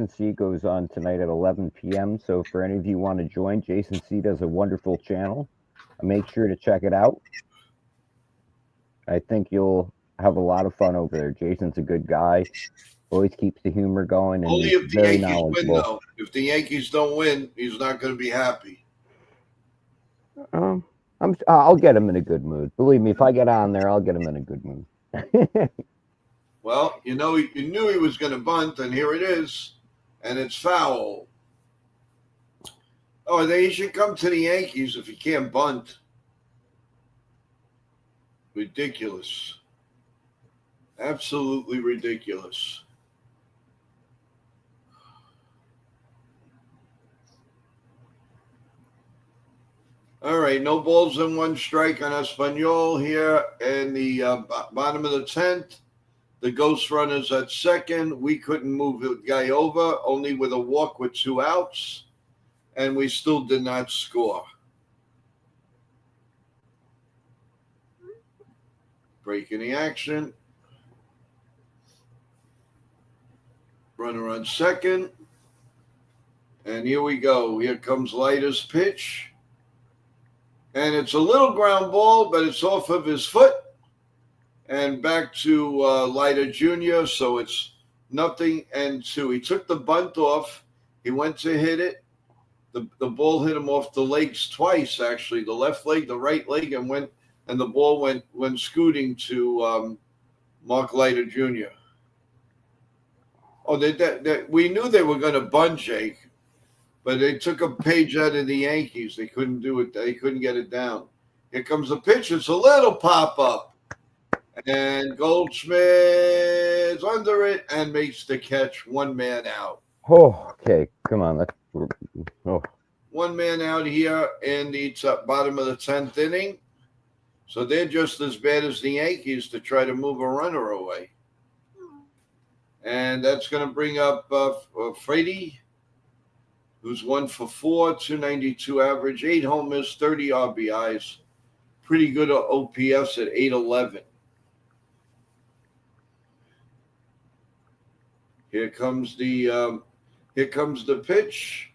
C goes on tonight at 11 p.m. So for any of you want to join, Jason C does a wonderful channel. Make sure to check it out. I think you'll have a lot of fun over there. Jason's a good guy. Always keeps the humor going. And only if the Yankees win, though. If the Yankees don't win, he's not going to be happy. I'll get him in a good mood. Believe me, if I get on there, I'll get him in a good mood. Well, you knew he was going to bunt, and here it is, and it's foul. Oh, then he should come to the Yankees if he can't bunt. Ridiculous. Absolutely ridiculous. All right, no balls and one strike on Espanol here in the bottom of the 10th. The Ghost Runners at second. We couldn't move the guy over, only with a walk with 2 outs, and we still did not score. Breaking the action. Runner on second. And here we go. Here comes Leiter's pitch. And it's a little ground ball, but it's off of his foot. And back to Leiter Jr., so it's 0-2. He took the bunt off. He went to hit it. The ball hit him off the legs twice, actually. The left leg, the right leg, and the ball went scooting to Mark Leiter Jr. Oh, we knew they were going to bunt, Jake, but they took a page out of the Yankees. They couldn't do it. They couldn't get it down. Here comes the pitch. It's a little pop-up. And Goldschmidt's under it and makes the catch. 1 man out. Oh, okay. Come on. Oh. 1 man out here in the bottom of the 10th inning. So they're just as bad as the Yankees to try to move a runner away. And that's going to bring up Freddie, who's 1 for 4, 292 average, 8 homers, 30 RBIs. Pretty good OPS at 811. Here comes the pitch.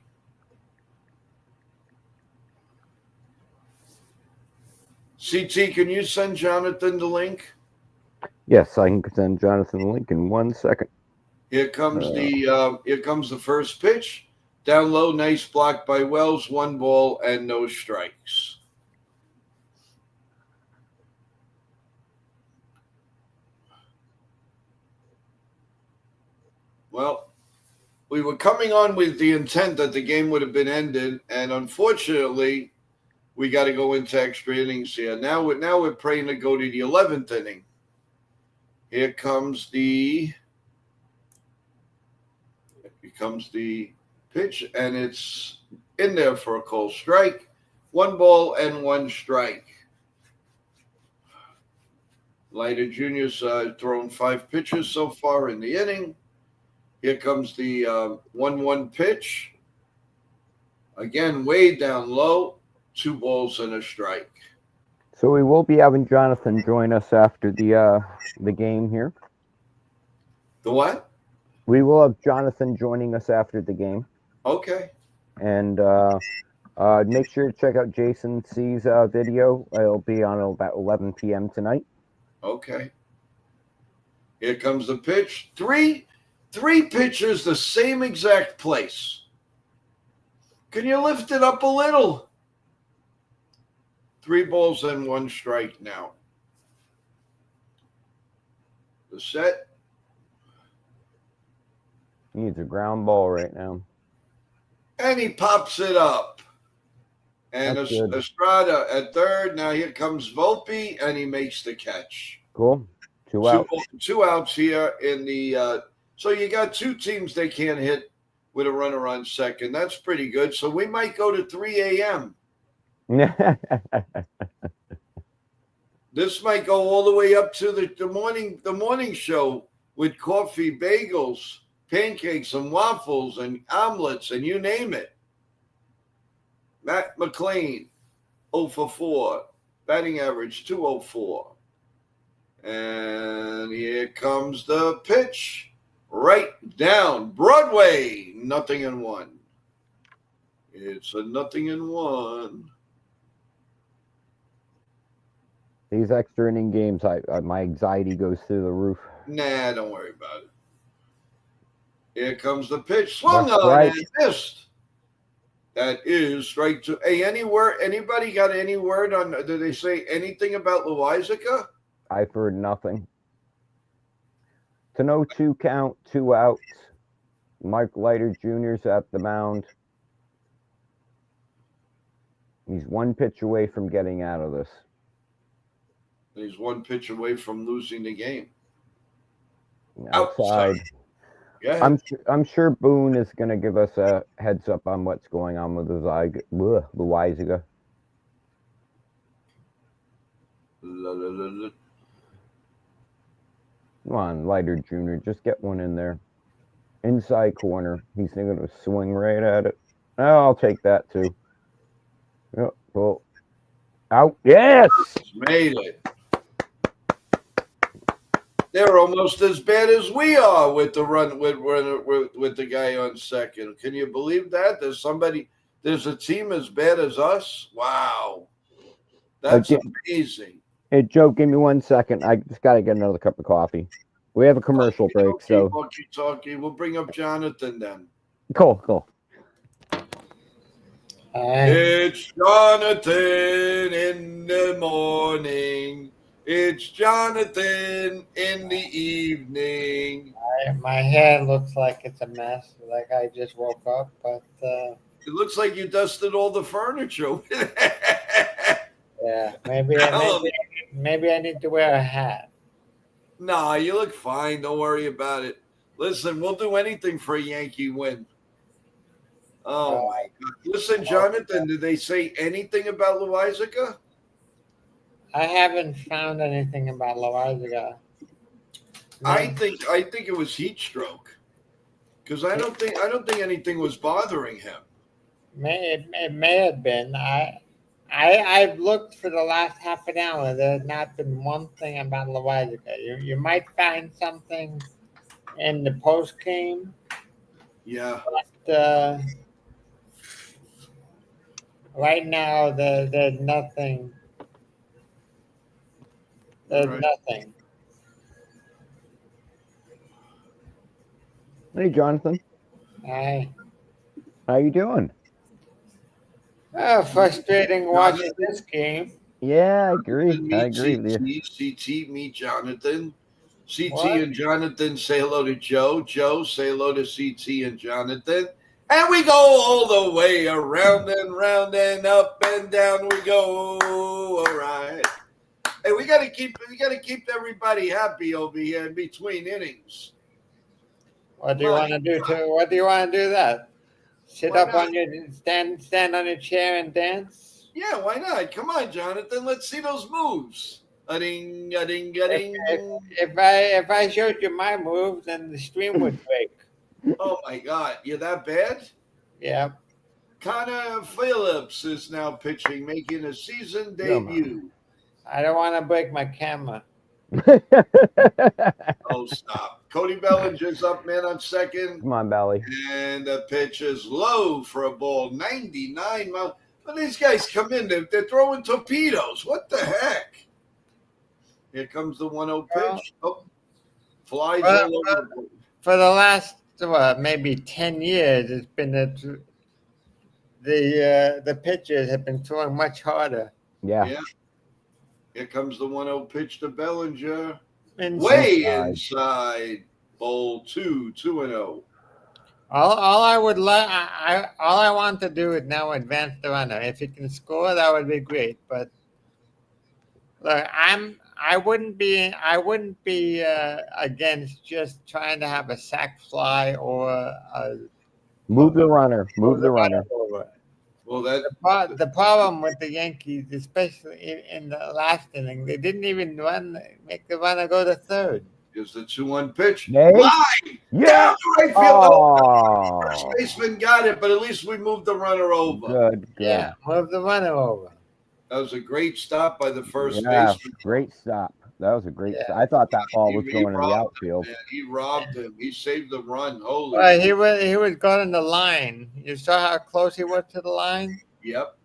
CT, can you send Jonathan the link? Yes, I can send Jonathan the link in 1 second. Here comes the first pitch. Down low, nice block by Wells. 1 ball and no strikes. Well, we were coming on with the intent that the game would have been ended, and unfortunately, we got to go into extra innings here. Now we're praying to go to the 11th inning. Here comes the pitch, and it's in there for a cold strike. 1 ball and 1 strike. Leiter Jr.'s thrown 5 pitches so far in the inning. Here comes the 1-1 pitch. Again, way down low. 2 balls and a strike. So we will be having Jonathan join us after the game here. The what? We will have Jonathan joining us after the game. Okay. And make sure to check out Jason C's video. It'll be on about 11 p.m. tonight. Okay. Here comes the pitch. 3. 3 pitchers, the same exact place. Can you lift it up a little? 3 balls and 1 strike now. The set. He needs a ground ball right now. And he pops it up. And That's good. Estrada at third. Now here comes Volpe, and he makes the catch. Cool. 2 out. 2 outs here in the so you got 2 teams they can't hit with a runner on second. That's pretty good. So we might go to 3 a.m. This might go all the way up to the morning show with coffee, bagels, pancakes, and waffles, and omelets, and you name it. Matt McLean, 0 for 4. Batting average, 204. And here comes the pitch. Right down Broadway. 0-1. It's a 0-1. These extra inning games, my anxiety goes through the roof. Nah, don't worry about it. Here comes the pitch. Swung That's on right. and missed. That is strike 2. Hey, anybody got any word on, did they say anything about Loizica? I've heard nothing. It's an 0-2 count, 2 outs. Mike Leiter Jr.'s at the mound. He's 1 pitch away from getting out of this. He's 1 pitch away from losing the game. Outside. Yeah. I'm sure Boone is going to give us a heads up on what's going on with Loizica. Come on, Leiter Jr., just get one in there. Inside corner. He's going to swing right at it. Oh, I'll take that too. Yep, well, out. Yes! Made it. They're almost as bad as we are with the run with the guy on second. Can you believe that? There's a team as bad as us? Wow. That's amazing. Hey, Joe, give me 1 second. I just got to get another cup of coffee. We have a commercial break, so. Talkie. We'll bring up Jonathan then. Cool. It's Jonathan in the morning. It's Jonathan in the evening. My hair looks like it's a mess, like I just woke up, but it looks like you dusted all the furniture. Yeah, maybe I need to wear a hat. Nah, you look fine. Don't worry about it. Listen, we'll do anything for a Yankee win. Oh my God! Listen, Jonathan, did they say anything about Loizica? I haven't found anything about Loizica. I think it was heat stroke, because I don't think anything was bothering him. It may have been. I've looked for the last half an hour. There's not been one thing about Loizica. You might find something in the post game. Yeah. But right now there's nothing. There's nothing. Hey, Jonathan. Hi. How you doing? Frustrating watching this game. Yeah, I agree with you. CT, meet Jonathan. CT What? and Jonathan say hello to Joe. Joe, say hello to CT and Jonathan. And we go all the way around and round and up and down we go. All right. Hey, we gotta keep everybody happy over here in between innings. What do you want to do that? Sit Why up not? on your stand on your chair and dance? Yeah, why not? Come on, Jonathan. Let's see those moves. A-ding, a-ding, a-ding. If I showed you my moves, then the stream would break. Oh my God, you're that bad? Yeah. Connor Phillips is now pitching, making a season debut. I don't want to break my camera. Oh, stop. Cody Bellinger's up, man, on second. Come on, Belly. And the pitch is low for a ball, 99 miles. When these guys come in, they're throwing torpedoes. What the heck? Here comes the 1-0 pitch. Oh, flies all over the board. for the last maybe 10 years, it's been the pitchers have been throwing much harder. Yeah. Yeah. Here comes the 1-0 pitch to Bellinger. And Way Inside. inside. Ball 2-0. all I would like, all I want to do is now advance the runner. If he can score, that would be great. But look, I wouldn't be against just trying to have a sac fly or Move the runner. Move the runner. over. Well, that The problem with the Yankees, especially in the last inning, they didn't even make the runner go to third. is the 2-1 pitch. Nate? Line! Yeah. Down the right field. Oh. First baseman got it, but at least we moved the runner over. Good. Yeah, move the runner over. That was a great stop by the first Yeah. baseman. Great stop. That was a great Yeah. stop. I thought that ball was He going in the robbed outfield. Man, he robbed him. He saved the run. Holy. Well, he was going the line. You saw how close he was to the line. Yep.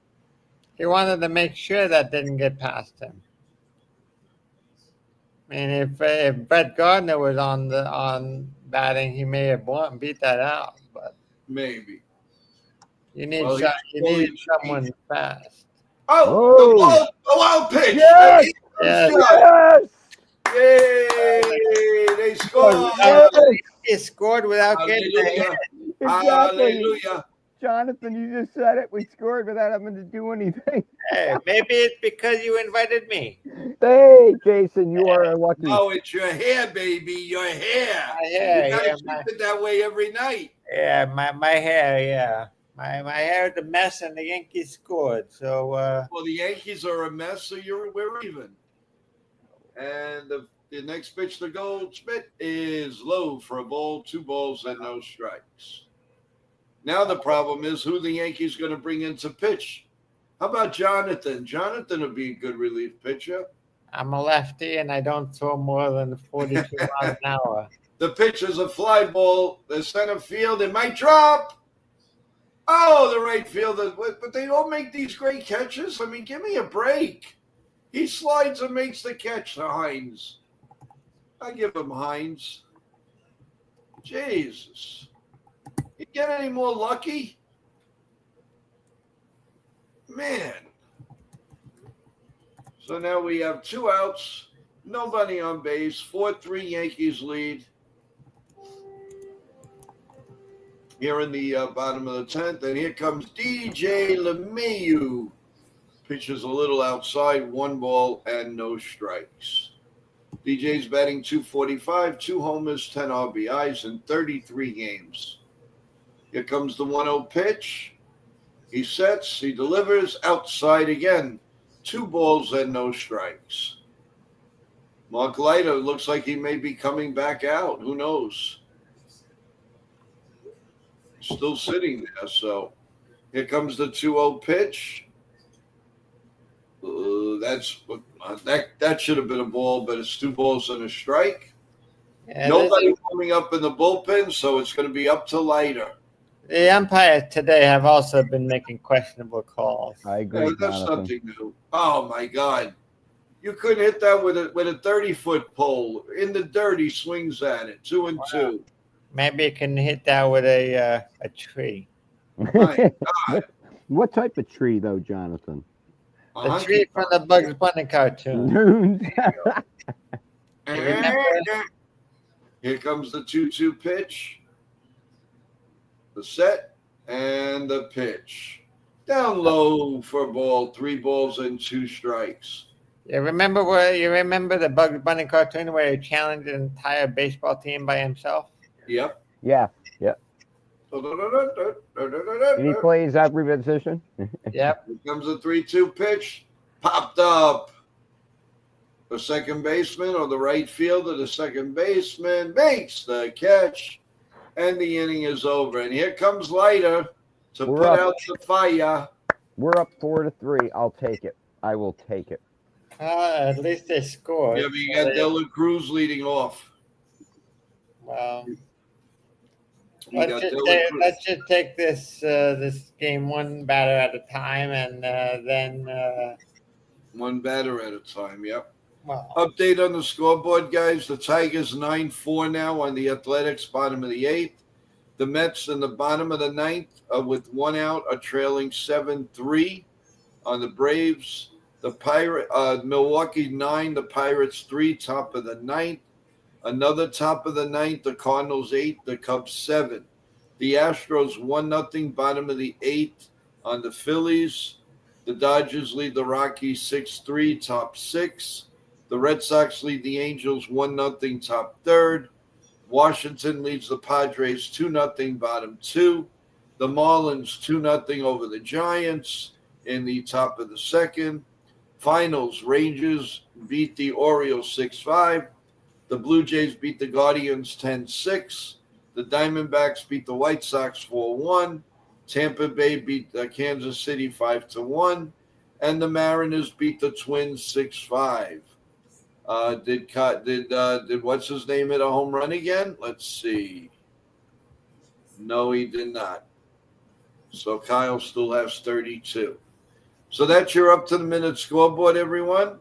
He wanted to make sure that didn't get past him. And if Brett Gardner was on batting, he may have beat that out. But Maybe. you need Well, you need someone fast. Oh, the wild pitch. Yes! Yes. Yes. Yay! They scored. He scored without getting the hit. Hallelujah. Exactly. Hallelujah. Jonathan, you just said it. We scored without having to do anything. Hey, maybe it's because you invited me. Hey, Jason, you are lucky. No, it's your hair, baby. Your hair. Yeah, You gotta yeah, keep it that way every night. Yeah, my hair, yeah. My hair is a mess and the Yankees scored. So Well, the Yankees are a mess, so we're even. And the next pitch to Goldschmidt is low for a ball, 2 balls and no strikes. Now the problem is who the Yankees going to bring in to pitch. How about Jonathan? Jonathan would be a good relief pitcher. I'm a lefty and I don't throw more than 42 miles an hour. The pitch is a fly ball. The center field, it might drop. Oh, the right fielder. But they all make these great catches. I mean, give me a break. He slides and makes the catch to Hines. I give him Hines. Jesus. You get any more lucky? Man. So now we have 2 outs, nobody on base, 4-3 Yankees lead. Here in the bottom of the 10th, and here comes DJ LeMahieu. Pitches a little outside, 1 ball and no strikes. DJ's batting .245, 2 homers, 10 RBIs in 33 games. Here comes the 1-0 pitch. He sets, he delivers, outside again. 2 balls and no strikes. Mark Leiter looks like he may be coming back out. Who knows? Still sitting there. So here comes the 2-0 pitch. That should have been a ball, but it's 2 balls and a strike. Yeah, Nobody coming up in the bullpen, so it's going to be up to Leiter. the umpires today have also been making questionable calls. I agree, That's Jonathan. something new. Oh my God! You couldn't hit that with a 30-foot pole in the dirt. He swings at it, 2-2. Maybe you can hit that with a tree. My God. What type of tree, though, Jonathan? The tree from the Bugs Bunny cartoon. Here comes the 2-2 pitch. The set and the pitch. Down low for a ball, 3 balls and 2 strikes. You remember the Bugs Bunny cartoon where he challenged an entire baseball team by himself? Yep. Yeah. Did he play his every position? Yep. Here comes the 3-2 pitch. Popped up. The second baseman or the right fielder, the second baseman makes the catch. And the inning is over. And here comes Leiter to We're put up. out the fire. We're up 4-3. I'll take it. I will take it. At least they scored. Yeah, but you got Dylan Cruz leading off. Well, You got Dylan Cruz. let's just take this game one batter at a time, and then 1 batter at a time, yep. Well, Update on the scoreboard, guys. The Tigers 9-4 now on the Athletics, bottom of the 8th. The Mets in the bottom of the 9th with 1 out are trailing 7-3 on the Braves. The Milwaukee 9, the Pirates 3, top of the 9th. Another top of the 9th, the Cardinals 8, the Cubs 7. The Astros 1-0, bottom of the 8th on the Phillies. The Dodgers lead the Rockies 6-3, top 6. The Red Sox lead the Angels 1-0, top 3rd. Washington leads the Padres 2-0, bottom 2. The Marlins 2-0 over the Giants in the top of the 2nd. Finals, Rangers beat the Orioles 6-5. The Blue Jays beat the Guardians 10-6. The Diamondbacks beat the White Sox 4-1. Tampa Bay beat Kansas City 5-1. And the Mariners beat the Twins 6-5. Did what's his name hit a home run again? Let's see. No, he did not. So Kyle still has 32. So that's your up to the minute scoreboard, everyone.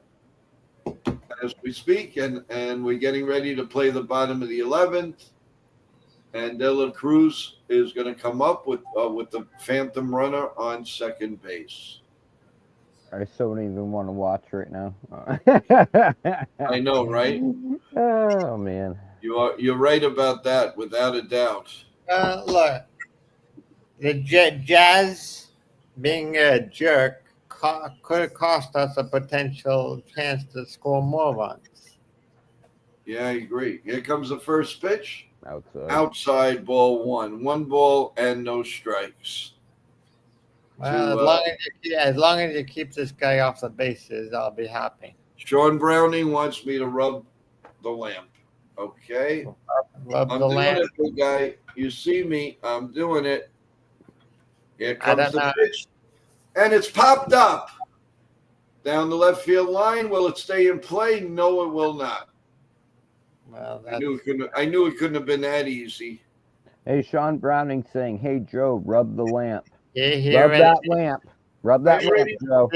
As we speak, and we're getting ready to play the bottom of the 11th. And De La Cruz is going to come up with the Phantom runner on second base. I still don't even want to watch right now. I know, right? Oh man, You're right about that, without a doubt. look, the Jazz being a jerk could have cost us a potential chance to score more runs. Yeah, I agree. Here comes the first pitch. outside. Ball 1. 1 ball and no strikes. Well, as long as you keep this guy off the bases, I'll be happy. Sean Browning wants me to rub the lamp. Okay. Rub I'm the doing lamp. it, big guy. You see me. I'm doing it. Here I comes don't the know. pitch. And it's popped up. Down the left field line. Will it stay in play? No, it will not. Well, I knew it couldn't have been that easy. Hey, Sean Browning saying, "Hey Joe, rub the lamp. here Rub that lamp. Rub that Are you lamp, ready? Joe."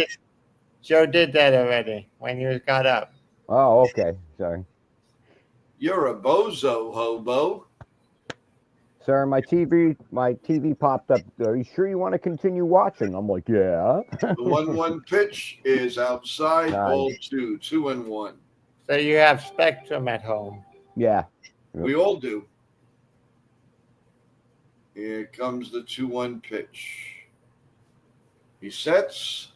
Joe did that already when you got up. Oh, okay. Sorry, You're a bozo, hobo. sir. My TV popped up. Are you sure you want to continue watching? I'm like, yeah. The 1-1 pitch is outside. Nice. Ball 2. 2-1. So you have Spectrum at home. Yeah. We all do. Here comes the 2-1 pitch. He sets.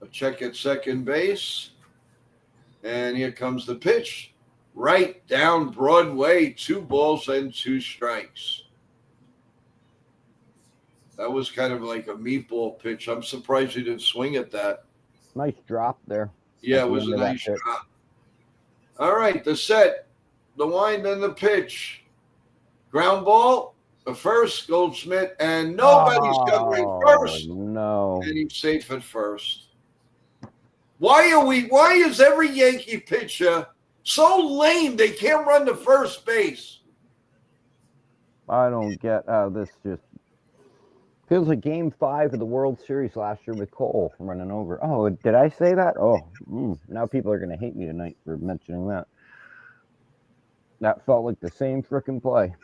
A check at second base. And here comes the pitch. Right down Broadway. 2 balls and 2 strikes. That was kind of like a meatball pitch. I'm surprised he didn't swing at that. Nice drop there. Yeah, At it the was end a of that nice pitch. drop. All right, the set, the wind, and the pitch. Ground ball, the first, Goldschmidt, and nobody's covering first. No. And he's safe at first. Why is every Yankee pitcher so lame they can't run to first base? I don't get how this just feels like Game 5 of the World Series last year with Cole running over. Oh, did I say that? Oh, now people are going to hate me tonight for mentioning that. That felt like the same frickin' play.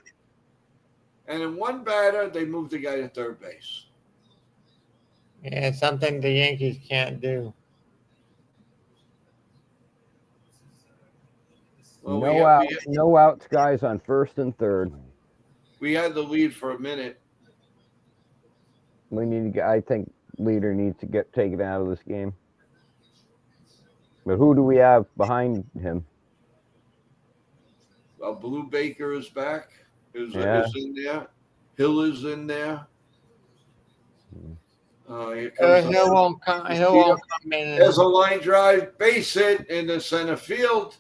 And in one batter, they moved the guy to third base. Yeah, something the Yankees can't do. Well, no outs, guys, on first and third. we had the lead for a minute. I think leader needs to get taken out of this game. But who do we have behind him? Blue Baker is back. Is in there. Hill is in there. Here comes He'll won't come in. There's a line drive, base hit into center field.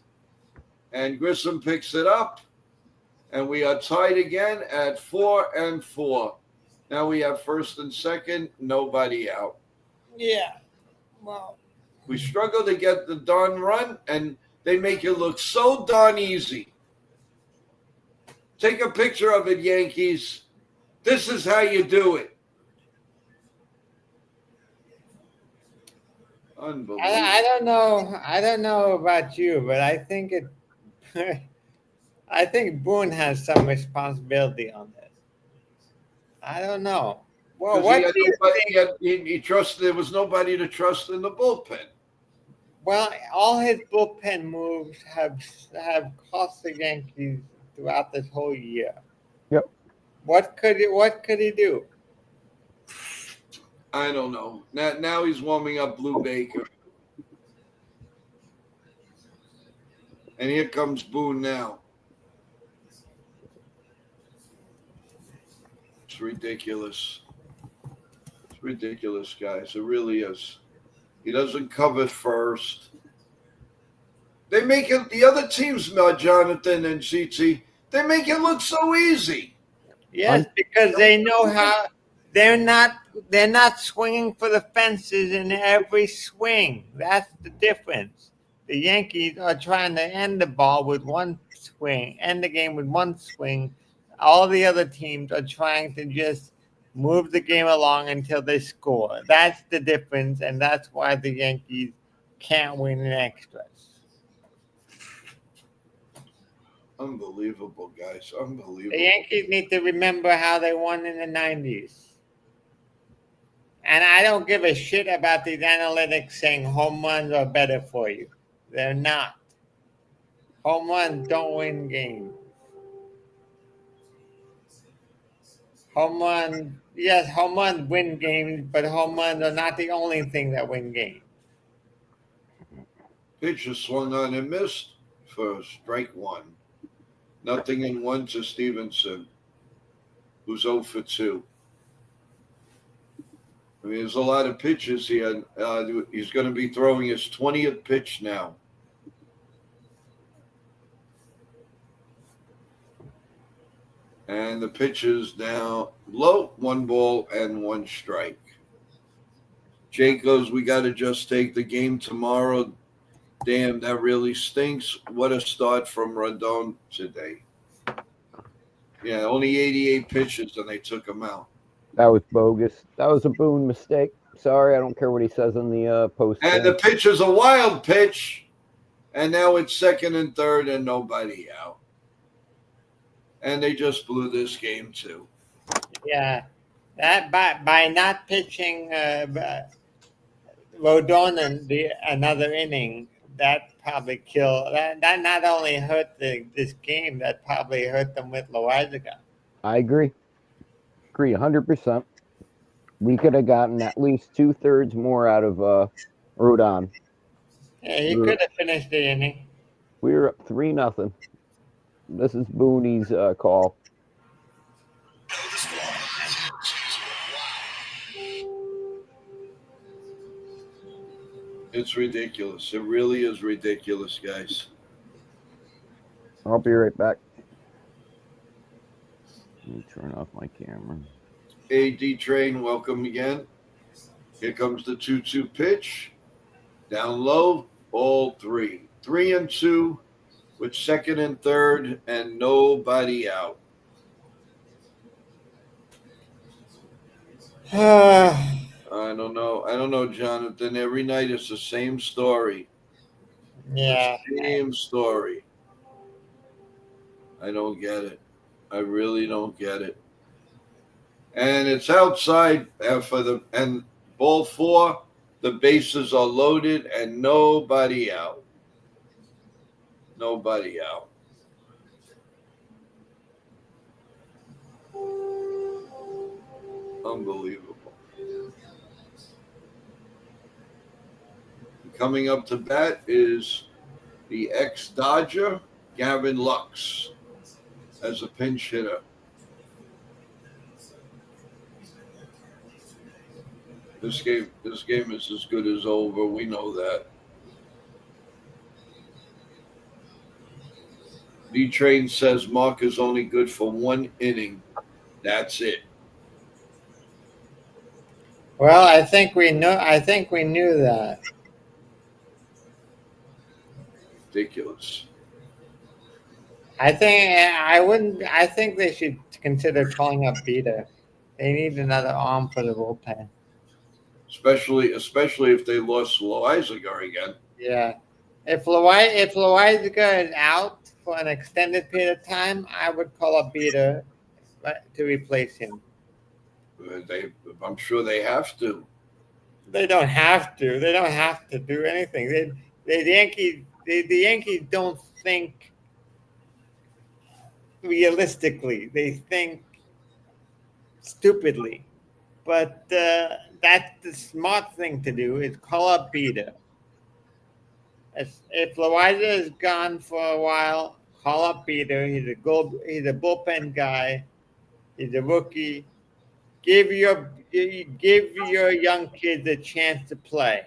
And Grissom picks it up. And we are tied again at 4-4. Now we have first and second, nobody out. Yeah. Well, We struggle to get the darn run, and they make it look so darn easy. Take a picture of it, Yankees. This is how you do it. Unbelievable. I don't know. I don't know about you, but I think it. I think Boone has some responsibility on this. I don't know. Well, Because he what had do you nobody, think? he trusted. There was nobody to trust in the bullpen. Well, all his bullpen moves have cost the Yankees throughout this whole year. Yep. What could he do? I don't know. Now he's warming up Blue Baker, and here comes Boone now. It's ridiculous. It's ridiculous, guys. It really is. He doesn't cover first. They make it. The other teams, Jonathan and CT, they make it look so easy. Yes, because they know how they're not swinging for the fences in every swing. That's the difference. The Yankees are trying to end the ball with one swing, end the game with one swing. All the other teams are trying to just move the game along until they score. That's the difference, and that's why the Yankees can't win in extras. Unbelievable, guys. The Unbelievable. Yankees need to remember how they won in the 90s. And I don't give a shit about these analytics saying home runs are better for you. They're not. Home runs don't win games. Yes, home runs win games, but home runs are not the only thing that win games. Pitcher swung on and missed for strike one. Nothing in one to Stevenson, who's 0 for 2. I mean, there's a lot of pitches here. He's going to be throwing his 20th pitch now. And the pitch is now low, 1 ball and 1 strike. Jake goes, we got to just take the game tomorrow. Damn, that really stinks. What a start from Rondon today. Yeah, only 88 pitches and they took him out. That was bogus. That was a Boone mistake. Sorry, I don't care what he says in the post. And the pitch is a wild pitch. And now it's second and third and nobody out. And they just blew this game too. Yeah, that by not pitching Rodon in another inning, that probably killed. That not only hurt this game, that probably hurt them with Loizaga. I agree. 100%. We could have gotten at least 2/3 more out of Rodon. Yeah, he could have finished the inning. We were up 3-0. This is Boone's call. It's ridiculous. It really is ridiculous, guys. I'll be right back. Let me turn off my camera. AD Train, welcome again. Here comes the 2-2 pitch. Down low, all 3. 3-2 with second and third and nobody out. I don't know, Jonathan. Every night it's the same story. Yeah. The same story. I don't get it. I really don't get it. And it's outside and ball 4, the bases are loaded and nobody out. Nobody out. Unbelievable. Coming up to bat is the ex-Dodger, Gavin Lux, as a pinch hitter. This game is as good as over. We know that. D-Train says Mark is only good for 1 inning. That's it. Well, I think we knew that. Ridiculous. I think they should consider calling up Beta. They need another arm for the bullpen. especially if they lost Loizaga again. Yeah. If Loizaga is out for an extended period of time, I would call up Beta to replace him. I'm sure they have to. They don't have to. They don't have to do anything. The Yankees don't think realistically. They think stupidly. But that's the smart thing to do is call up Beta. If Loiza is gone for a while, call up Beta. He's a bullpen guy. He's a rookie. Give your young kids a chance to play.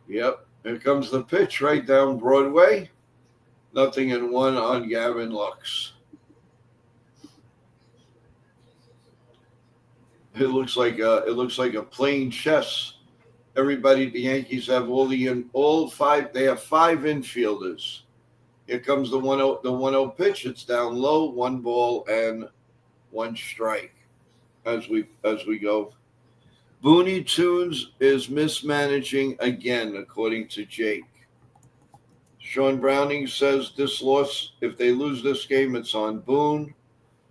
Yep. Here comes the pitch right down Broadway. 0-1 on Gavin Lux. It looks like a playing chess. Everybody, the Yankees have all five. They have 5 infielders. Here comes the 1-0 pitch. It's down low, 1 ball and 1 strike. As we go. Booney Tunes is mismanaging again, according to Jake. Sean Browning says this loss, if they lose this game, it's on Boone.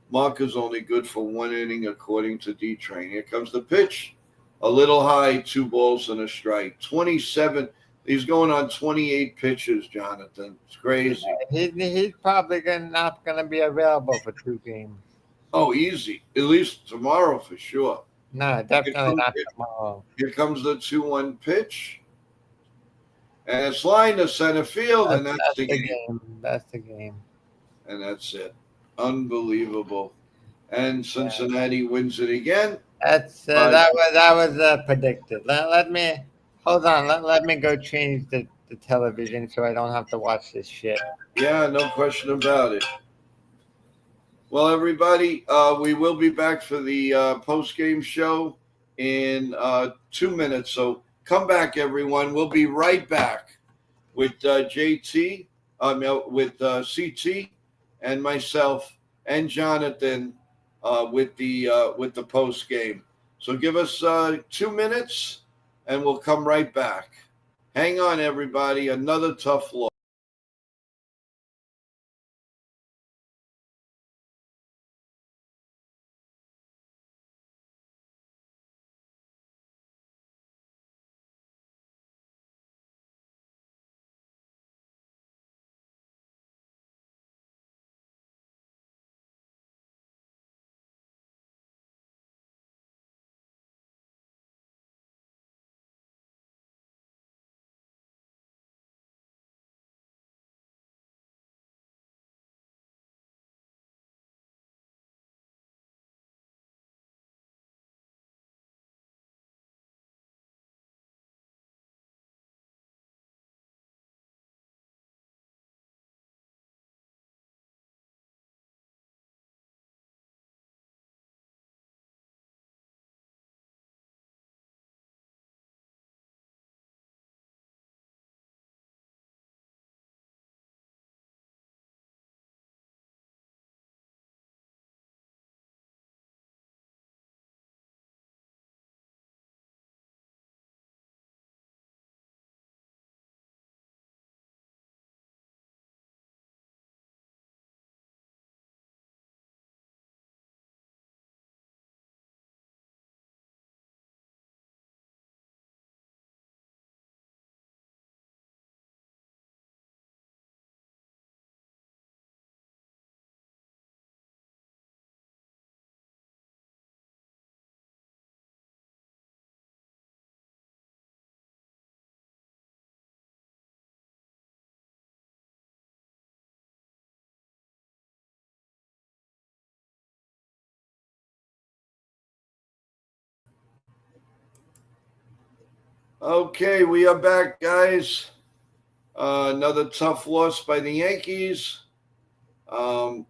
Mark is only good for 1 inning, according to D-Train. Here comes the pitch. A little high, 2 balls and a strike. 27. He's going on 28 pitches, Jonathan. It's crazy. He's probably not going to be available for 2 games. Oh, easy. At least tomorrow for sure. No, definitely not tomorrow. Here comes the 2-1 pitch. And it's lined to center field, and that's the game. That's the game. And that's it. Unbelievable. And Cincinnati wins it again. That's that was predicted. Let me hold on. Let me go change the television so I don't have to watch this shit. Yeah, no question about it. Well, everybody, we will be back for the post-game show in 2 minutes. So come back, everyone. We'll be right back with JT, with CT, and myself and Jonathan with the post-game. So give us 2 minutes, and we'll come right back. Hang on, everybody. Another tough loss. Okay, we are back, guys. Another tough loss by the Yankees. Not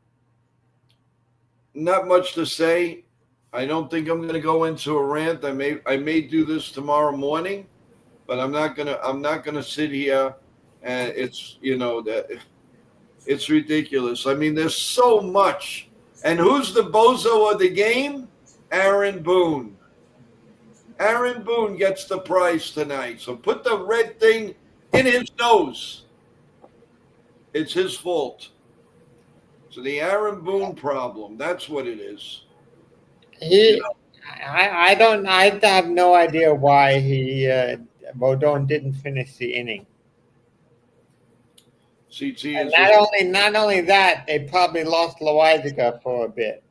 much to say. I don't think I'm going to go into a rant. I may do this tomorrow morning, but I'm not gonna sit here and it's it's ridiculous. I mean, there's so much. And who's the bozo of the game? Aaron Boone. Aaron Boone gets the prize tonight. So put the red thing in his nose. It's his fault. So the Aaron Boone problem, that's what it is. He, I have no idea why Rodon didn't finish the inning. CT And is not only that, they probably lost Loizaga for a bit.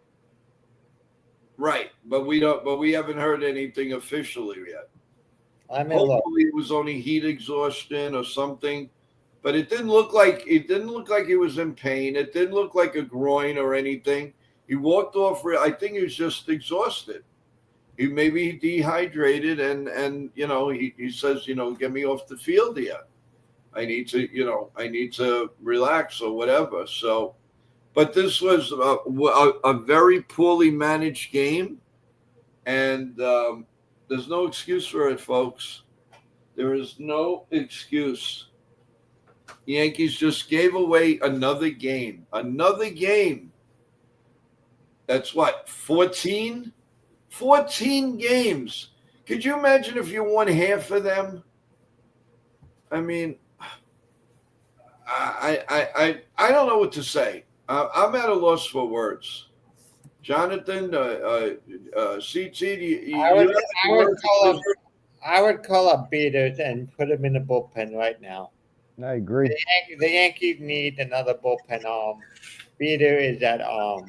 right, but we haven't heard anything officially yet. Let me look. Hopefully it was only heat exhaustion or something, but it didn't look like he was in pain. It didn't look like a groin or anything. He walked off. I think he was just exhausted. Maybe dehydrated, and he says, get me off the field here. I need to relax or whatever. So, but this was a very poorly managed game, and there's no excuse for it, folks. There is no excuse. The Yankees just gave away another game. Another game. That's what, 14? 14 games. Could you imagine if you won half of them? I mean, I don't know what to say. I'm at a loss for words. Jonathan, CT, I would call up Beaters and put him in the bullpen right now. I agree. The Yankees need another bullpen arm. Beater is at arm.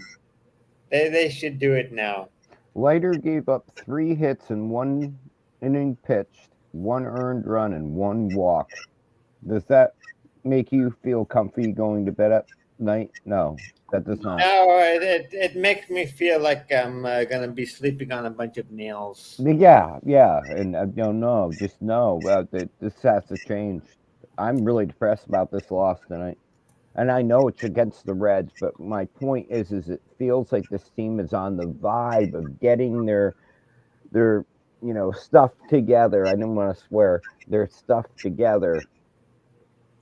They should do it now. Leiter gave up 3 hits in 1 inning pitched, 1 earned run, and 1 walk. Does that make you feel comfy going to bed at night? No, that does not. No, it makes me feel like I'm gonna be sleeping on a bunch of nails. Yeah, and just know this has to change. I'm really depressed about this loss tonight. And I know it's against the Reds, but my point is it feels like this team is on the vibe of getting their stuff together. I didn't want to swear, their stuff together.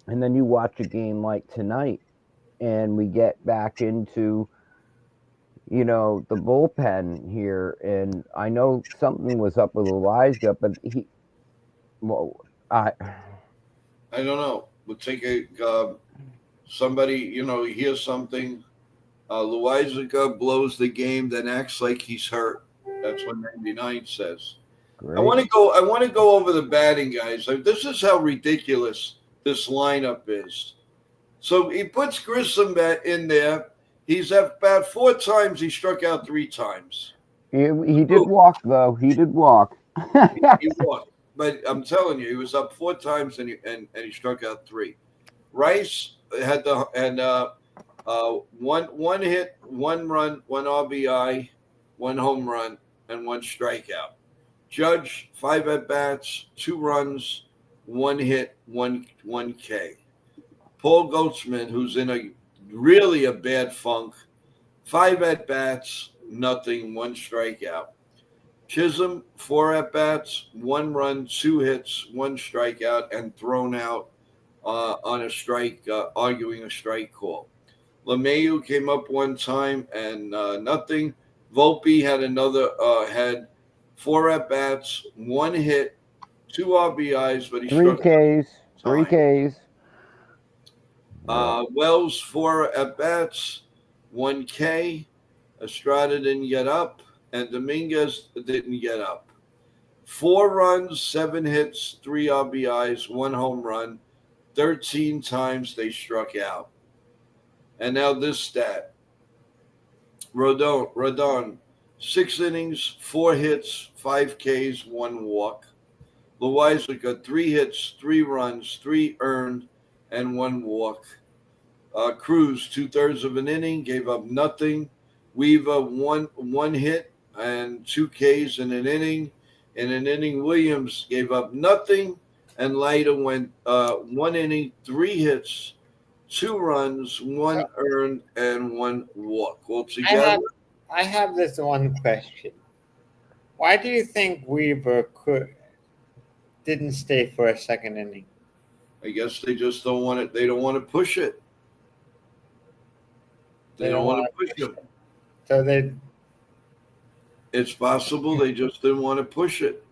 And then you watch a game like tonight, and we get back into, the bullpen here. And I know something was up with Elijah, but I don't know. We'll take somebody, hears something. Loizaga blows the game, then acts like he's hurt. That's what 99 says. Great. I want to go over the batting, guys. This is how ridiculous this lineup is. So he puts Grissom in there. He's at bat 4 times. He struck out 3 times. He did walk, though. He did walk. He walked. But I'm telling you, he was up 4 times and he struck out 3. Rice had one hit, 1 run, 1 RBI, 1 home run, and 1 strikeout. Judge 5 at bats, 2 runs, 1 hit, 1 K. Paul Goldschmidt, who's in a bad funk, 5 at bats, nothing, 1 strikeout. Chisholm 4 at bats, 1 run, 2 hits, 1 strikeout, and thrown out on a strike, arguing a strike call. LeMahieu came up 1 time and nothing. Volpe had 4 at bats, 1 hit, 2 RBIs, but he 3 Ks. 3 Ks. Wells 4 at bats, 1 K. Estrada didn't get up, and Dominguez didn't get up. 4 runs, 7 hits, 3 RBIs, 1 home run. 13 times they struck out. And now this stat. Rodon, 6 innings, 4 hits, 5 Ks, 1 walk. Loizaga, 3 hits, 3 runs, 3 earned, and 1 walk. Cruz, 2/3 of an inning, gave up nothing. Weaver, one hit and 2 Ks in an inning. In an inning, Williams gave up nothing, and Leiter went 1 inning, 3 hits, 2 runs, 1 earned, and 1 walk. Altogether, I have this one question. Why do you think Weaver didn't stay for a second inning? I guess they just don't want it. They don't want to push it. They don't want to push him. So It's possible they just didn't want to push it.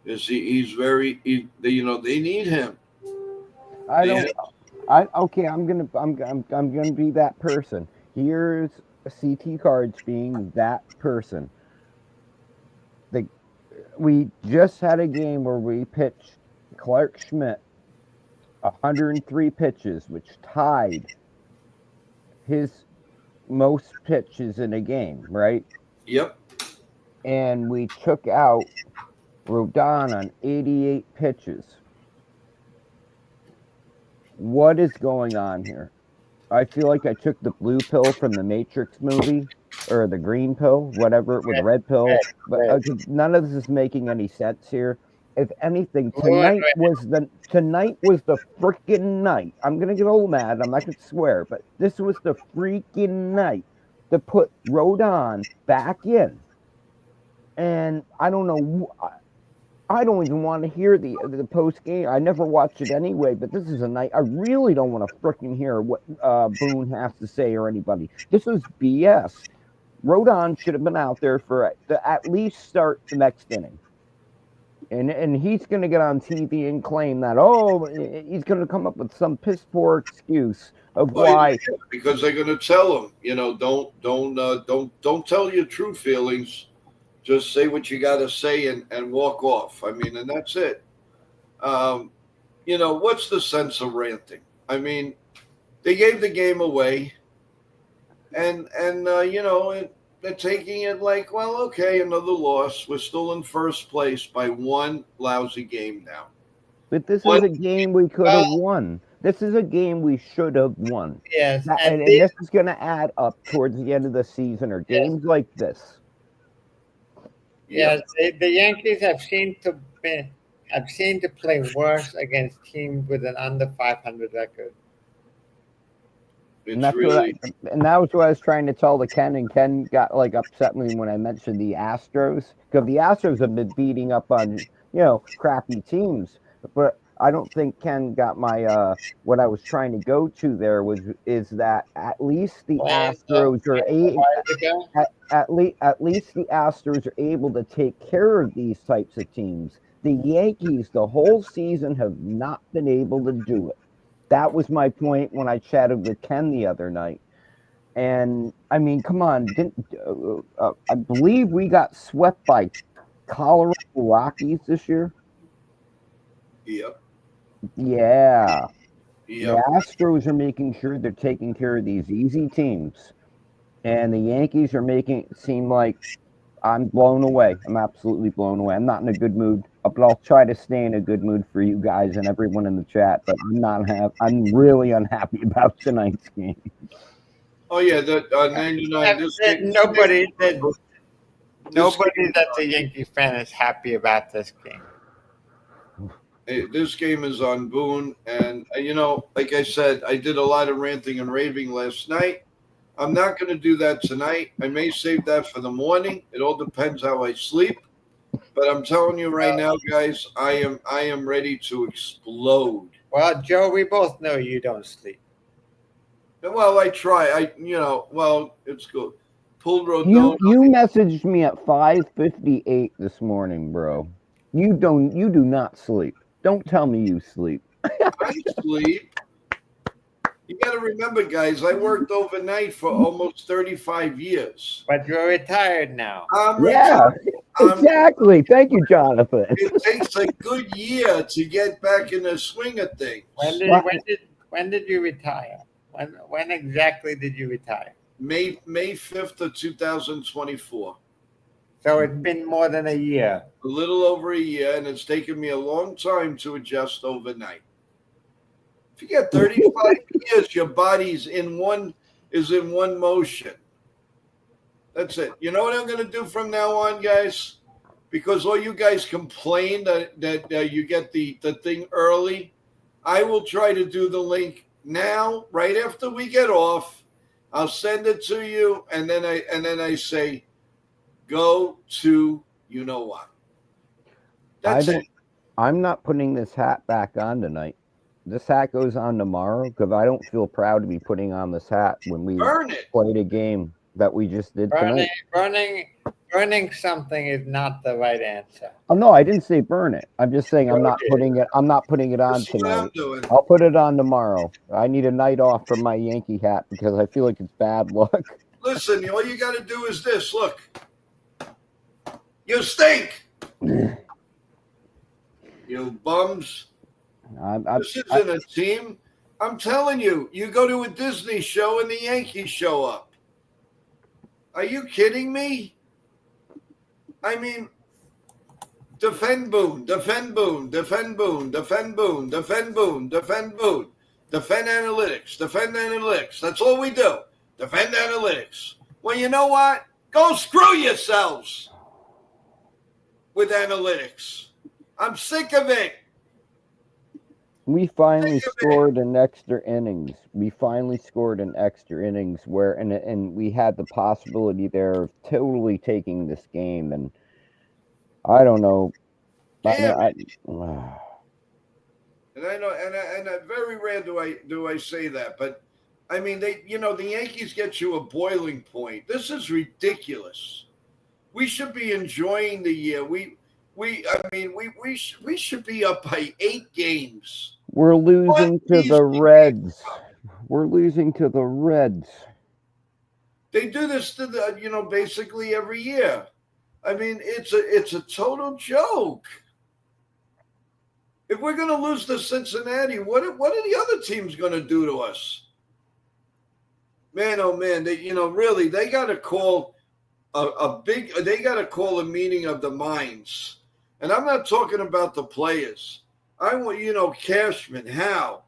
He's very, they need him. I They don't. have- Okay. I'm gonna be that person. Here's CT cards being that person. We just had a game where we pitched Clark Schmidt 103 pitches, which tied his most pitches in a game, right? Yep. And we took out Rodon on 88 pitches. What is going on here? I feel like I took the blue pill from the Matrix movie, or the green pill, whatever, with the red pill. But none of this is making any sense here. If anything, tonight was the freaking night. I'm gonna get all mad. I'm not gonna swear, but this was the freaking night to put Rodon back in. And I don't know. I don't even want to hear the post game. I never watch it anyway, but this is a night I really don't want to freaking hear what Boone has to say or anybody. This is BS. Rodon should have been out there for at least start the next inning. And he's going to get on TV and claim that, he's going to come up with some piss poor excuse of why. Because they're going to tell him, don't tell your true feelings. Just say what you got to say and walk off. I mean, and that's it. What's the sense of ranting? I mean, they gave the game away, and they're taking it like, well, okay, another loss. We're still in first place by one lousy game now. But this is a game we could have won. This is a game we should have won. Yes, and this is going to add up towards the end of the season, or games like this. Yes, the Yankees have seemed to play worse against teams with an under 500 record. And that was what I was trying to tell Ken, and Ken got upset me when I mentioned the Astros, because the Astros have been beating up on crappy teams, but I don't think Ken got my what I was trying to go to there is that at least the Astros are at least the Astros are able to take care of these types of teams. The Yankees the whole season have not been able to do it. That was my point when I chatted with Ken the other night. And I mean, come on, I believe we got swept by Colorado Rockies this year. Yep. Yeah. Yep. The Astros are making sure they're taking care of these easy teams, and the Yankees are making it seem like I'm blown away. I'm absolutely blown away. I'm not in a good mood, but I'll try to stay in a good mood for you guys and everyone in the chat. But I'm really unhappy about tonight's game. Oh yeah, that 99. Nobody that's a Yankee fan is happy about this game. This game is on Boone, and like I said, I did a lot of ranting and raving last night. I'm not going to do that tonight. I may save that for the morning. It all depends how I sleep. But I'm telling you right now, guys, I am ready to explode. Well, Joe, we both know you don't sleep. Well, I try. It's good. Pulled Rodon. You messaged me at 5:58 this morning, bro. You do not sleep. Don't tell me you sleep. I sleep. You got to remember, guys, I worked overnight for almost 35 years. But you're retired now. Exactly. Thank you, Jonathan. It takes a good year to get back in the swing of things. When did you retire? When exactly did you retire? May 5th of 2024. So it's been more than a year. A little over a year, and it's taken me a long time to adjust overnight. If you get 35 years, your body's in one motion. That's it. You know what I'm going to do from now on, guys? Because all you guys complain that you get the thing early, I will try to do the link now, right after we get off. I'll send it to you, and then I say, go to you know what. That's it. I'm not putting this hat back on tonight. This hat goes on tomorrow because I don't feel proud to be putting on this hat when we played a game that we just did tonight. Burning burning something is not the right answer. Oh no, I didn't say burn it. I'm just saying I'm not Okay. putting it. I'm not putting it on This is what I'm tonight. doing. I'll put it on tomorrow. I need a night off from my Yankee hat because I feel like it's bad luck. Listen, all you got to do is this. Look, you stink. You bums. This isn't a team. I'm telling you, you go to a Disney show and the Yankees show up. Are you kidding me? I mean, defend Boone, defend Boone, defend Boone, defend Boone, defend Boone, defend Boone, defend analytics, defend analytics. That's all we do. Defend analytics. Well, you know what? Go screw yourselves with analytics. I'm sick of it. We finally Think of scored an extra innings. We finally scored an extra innings where, and we had the possibility there of totally taking this game. And I don't know. Damn I, And I know, and very rare do I say that, but I mean, the Yankees get you a boiling point. This is ridiculous. We should be enjoying the year. We should be up by 8 games. we're losing What to these the games Reds. We're losing to the Reds. They do this to basically every year. I mean, it's a total joke. If we're going to lose to Cincinnati, what are the other teams going to do to us? Man, oh man, really, they got to call they got to call a meeting of the minds. And I'm not talking about the players. I want, Cashman, Howe,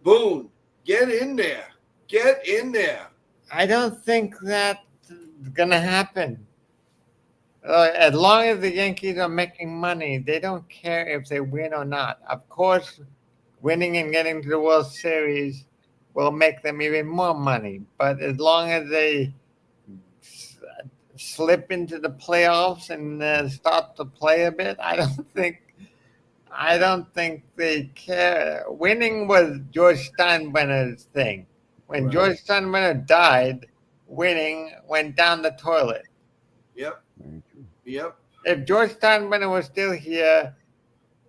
Boone, get in there. Get in there. I don't think that's going to happen. As long as the Yankees are making money, they don't care if they win or not. Of course, winning and getting to the World Series will make them even more money. But as long as they slip into the playoffs and start to play a bit, I don't think they care. Winning was George Steinbrenner's thing. When Right. George Steinbrenner died, winning went down the toilet. Yep. If George Steinbrenner was still here,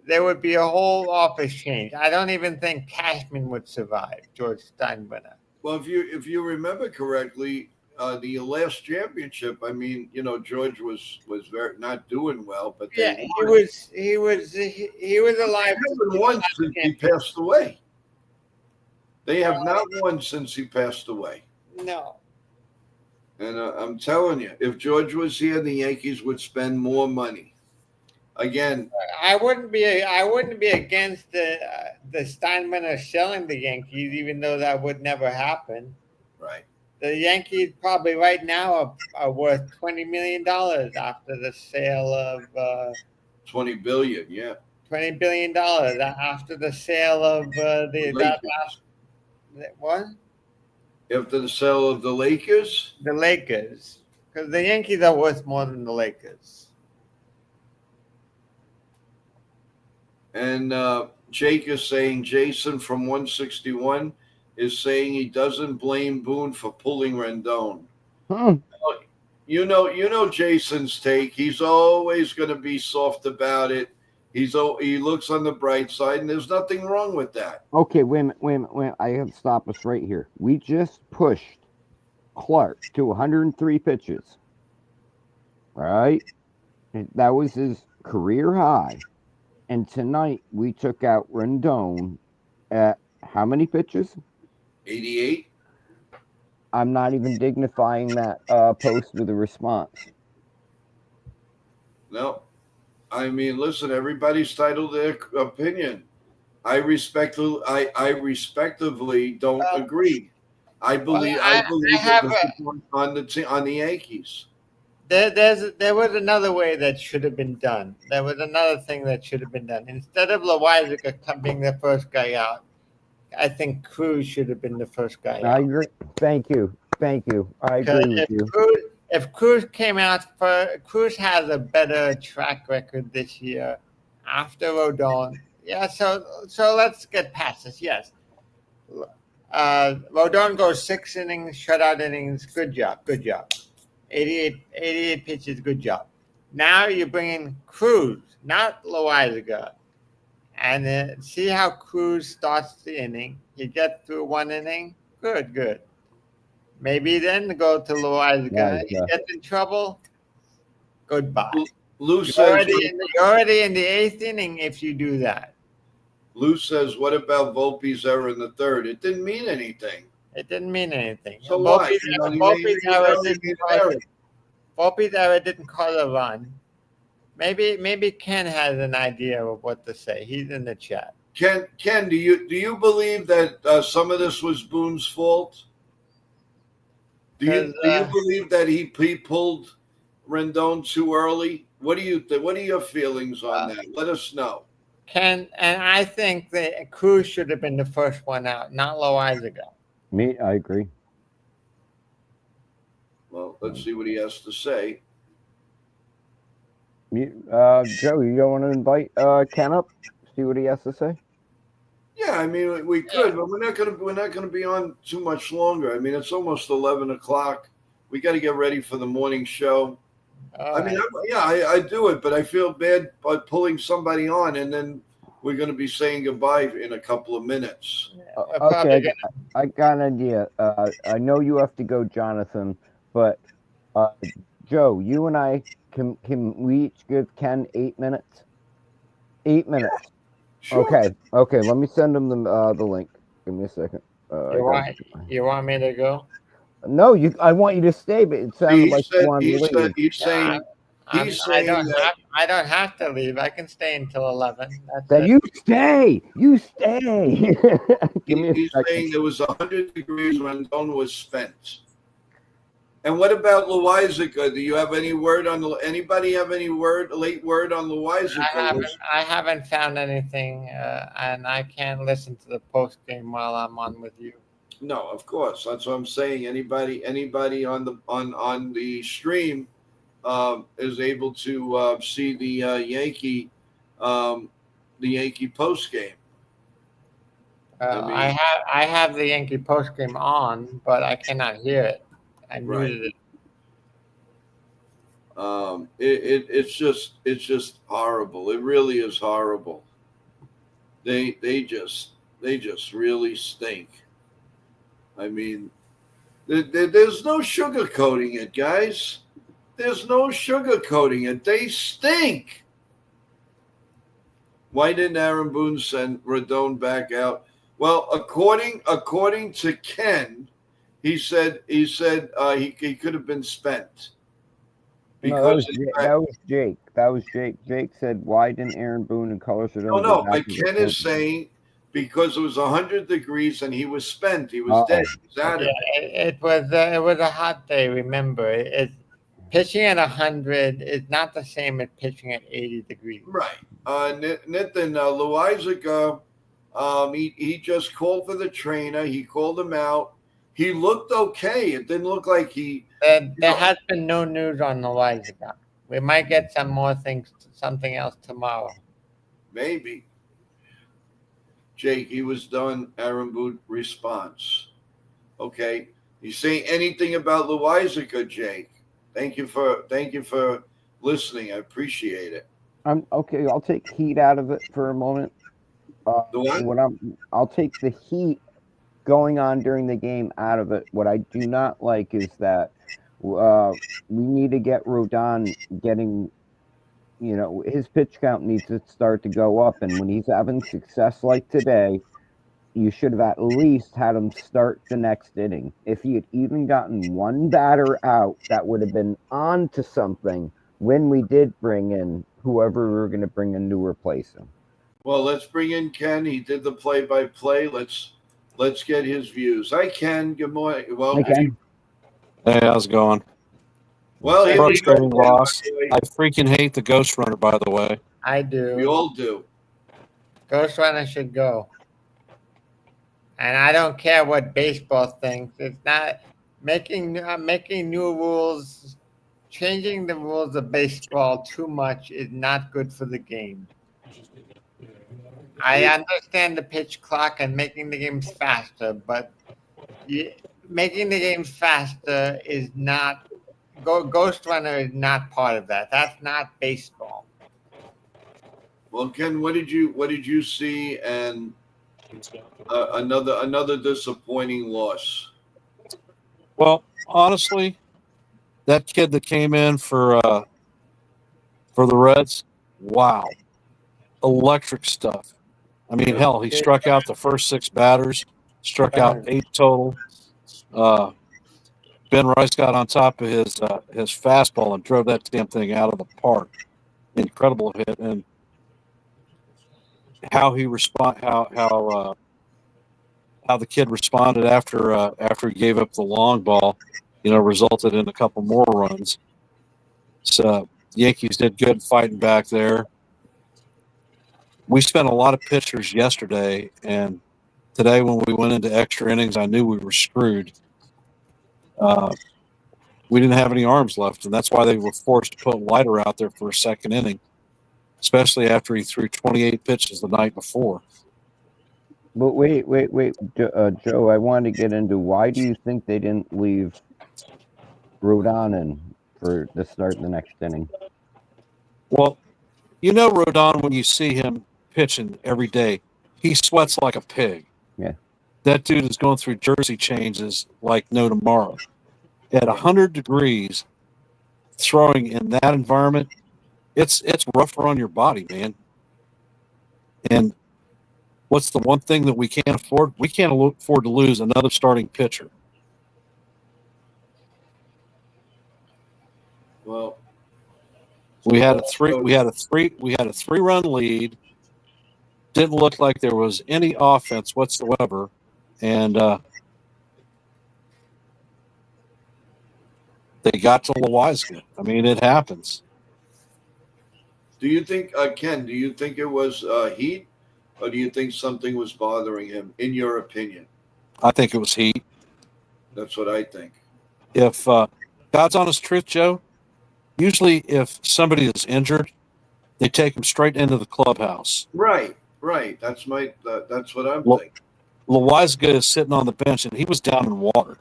there would be a whole office change. I don't even think Cashman would survive George Steinbrenner. Well, if you remember correctly, the last championship, I mean, George was very not doing well, but Yeah, they he won. was alive. They haven't won since he passed away. They have not won since he passed away. No. And I'm telling you, if George was here, the Yankees would spend more money. Again, I wouldn't be against the Steinbrenner selling the Yankees, even though that would never happen. right? The Yankees probably right now are worth $20 million after the sale of $20 billion, yeah. $20 billion after the sale of that last what? After the sale of the Lakers, The Lakers, because the Yankees are worth more than the Lakers. and Jake is saying Jason from 161 is saying he doesn't blame Boone for pulling Rendon. You know Jason's take. He's always going to be soft about it. He looks on the bright side, and there's nothing wrong with that. Okay, wait a minute. I have to stop us right here. We just pushed Clark to 103 pitches. Right? And that was his career high. And tonight we took out Rendon at how many pitches? 88. I'm not even dignifying that post with a response. No. I mean, listen, everybody's entitled to their opinion. I respectively don't agree. I believe on the Yankees. There was another way that should have been done. There was another thing that should have been done. Instead of Loizaga being the first guy out, I think Cruz should have been the first guy out. I agree. Thank you. I agree with you. If Cruz came out Cruz has a better track record this year after Rodon. Yeah, so let's get past this. Yes. Rodon goes 6 innings, shutout innings. Good job. 88 pitches, good job. Now you bring in Cruz, not Loizaga, and then see how Cruz starts the inning. He gets through one inning, good. Maybe then go to Loizaga. He gets in trouble, goodbye. Lou You're says, already in the eighth inning if you do that. Lou says, what about Volpe's error in the third? It didn't mean anything. It didn't mean anything. So what? Volpe's error didn't cause a run. Maybe Ken has an idea of what to say. He's in the chat. Ken, do you believe that some of this was Boone's fault? Do you believe that he pulled Rendon too early? What do you think? What are your feelings on that? Let us know. Ken, and I think that Cruz should have been the first one out, not Loizaga. I agree. Well, let's see what he has to say. Joe, you don't want to invite Ken up? See what he has to say. Yeah, I mean we could, but we're not gonna be on too much longer. I mean it's almost 11 o'clock. We got to get ready for the morning show. I do it, but I feel bad about pulling somebody on, and then we're going to be saying goodbye in a couple of minutes. Okay, I got an idea. I know you have to go, Jonathan, but Joe, you and I can we each give Ken 8 minutes? 8 minutes. Sure. Okay. Let me send him the link. Give me a second. You want me to go? No, I want you to stay, but it sounded like you wanted to leave. He's saying I don't have to leave. I can stay until 11. You stay. You stay. He's saying there was 100 degrees when Rendon was spent. And what about Loizaga? Do you have any word on anybody have any late word on Loizaga? I haven't found anything, and I can't listen to the post game while I'm on with you. No, of course. That's what I'm saying. Anybody on the stream is able to see the Yankee post game. I have the Yankee post game on, but I cannot hear it. I muted it. It's just horrible. It really is horrible. They just really stink. I mean, there's no sugarcoating it, guys. There's no sugarcoating it. They stink. Why didn't Aaron Boone send Rendon back out? Well, according to Ken, he said he could have been spent. Because that was Jake. That was Jake. Jake said, "Why didn't Aaron Boone and Colors?" No. But Ken is saying because it was 100 degrees and he was spent. He was dead. It was a hot day. Remember, pitching at 100 is not the same as pitching at 80 degrees. Right. Nathan Loizaga, he just called for the trainer. He called him out. He looked okay. It didn't look like he. There has been no news on Loizaga. We might get something else tomorrow. Maybe. Jake, he was done. Aaron Boone response. Okay. You say anything about Loizaga, Jake? Thank you for listening. I appreciate it. Okay. I'll take heat out of it for a moment. I'll take the heat going on during the game out of it. What I do not like is that we need to get Rodon getting, his pitch count needs to start to go up. And when he's having success like today, you should have at least had him start the next inning. If he had even gotten one batter out, that would have been on to something when we did bring in whoever we were going to bring in to replace him. Well, let's bring in Ken. He did the play-by-play. Let's get his views. Hi, Ken. Good morning. Well, Hey, Ken. Hey, how's it going? Well, frustrating loss. I freaking hate the Ghost Runner, by the way. I do. We all do. Ghost Runner should go. And I don't care what baseball thinks. It's not making new rules, changing the rules of baseball too much is not good for the game. I understand the pitch clock and making the games faster, but making the games faster is not Ghost Runner is not part of that. That's not baseball. Well, Ken, what did you see? And another disappointing loss. Well, honestly, that kid that came in for the Reds, wow, electric stuff. I mean, hell, he struck out the first 6 batters, struck out 8 total. Ben Rice got on top of his fastball and drove that damn thing out of the park. Incredible hit, and how he how the kid responded after he gave up the long ball, resulted in a couple more runs. So Yankees did good fighting back there. We spent a lot of pitchers yesterday, and today when we went into extra innings, I knew we were screwed. We didn't have any arms left, and that's why they were forced to put Leiter out there for a second inning, especially after he threw 28 pitches the night before. But wait, Joe, I wanted to get into why do you think they didn't leave Rodon in for the start of the next inning? Well, Rodon, when you see him pitching every day, he sweats like a pig. Yeah. That dude is going through jersey changes like no tomorrow. At 100 degrees, throwing in that environment, it's rougher on your body, man. And what's the one thing that we can't afford? We can't afford to lose another starting pitcher. Well, we had a 3-run lead. Didn't look like there was any offense whatsoever, and they got to Loizaga. I mean, it happens. Do you think, Ken? Do you think it was heat, or do you think something was bothering him? In your opinion, I think it was heat. That's what I think. If God's honest truth, Joe, usually if somebody is injured, they take them straight into the clubhouse. Right. That's what I'm thinking. Loizaga is sitting on the bench, and he was down in water.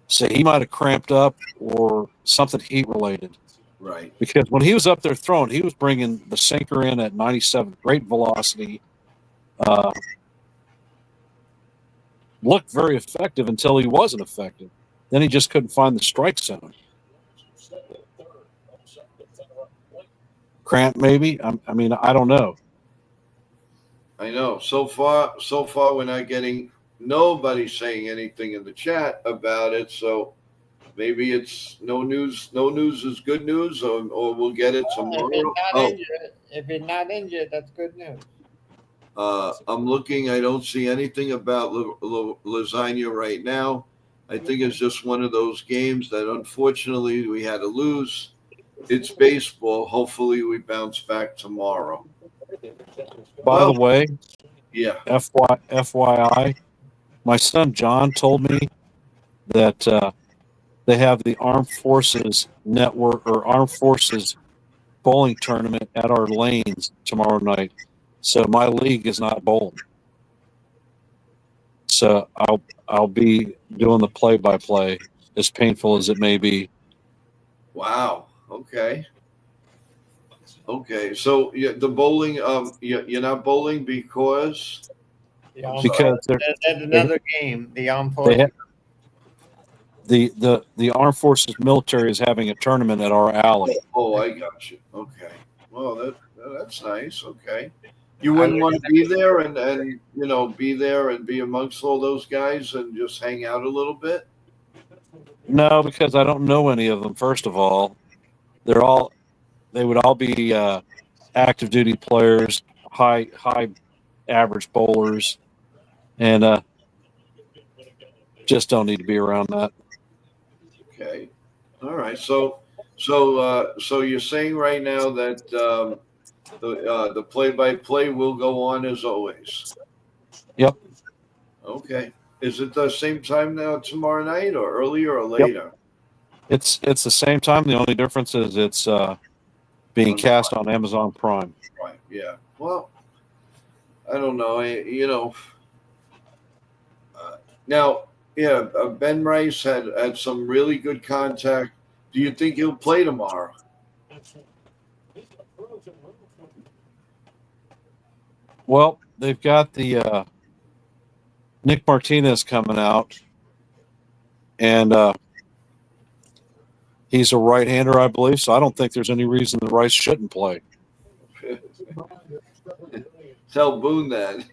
So he might have cramped up or something heat-related. Right. Because when he was up there throwing, he was bringing the sinker in at 97, great velocity. Looked very effective until he wasn't effective. Then he just couldn't find the strike zone. Cramp, maybe? I mean, I don't know. I know. So far, we're not getting nobody saying anything in the chat about it. So maybe it's no news. No news is good news, or we'll get it tomorrow. If he's not injured, that's good news. I'm looking. I don't see anything about Lasagna right now. I think it's just one of those games that unfortunately we had to lose. It's baseball. Hopefully we bounce back tomorrow. By the way, yeah. FYI, my son John told me that they have the Armed Forces Network or Armed Forces bowling tournament at our lanes tomorrow night. So my league is not bowling. So I'll be doing the play-by-play, as painful as it may be. Wow. Okay. So the bowling, you're not bowling because there's another game. The Armed Forces. The Armed Forces military is having a tournament at our alley. Oh, I got you. Okay. Well, that's nice. Okay. You wouldn't want to be there and be there and be amongst all those guys and just hang out a little bit? No, because I don't know any of them. First of all, they would all be active duty players, high average bowlers, and just don't need to be around that. Okay. All right. So you're saying right now that the play-by-play will go on as always. Yep. Okay. Is it the same time now tomorrow night, or earlier or later? Yep. It's the same time. The only difference is it's being cast on Amazon Prime. Right. Yeah. Well, I don't know. Now, Ben Rice had some really good contact, Do you think he'll play tomorrow? Well, they've got the Nick Martinez coming out, and he's a right-hander, I believe. So I don't think there's any reason that Rice shouldn't play. Tell Boone that.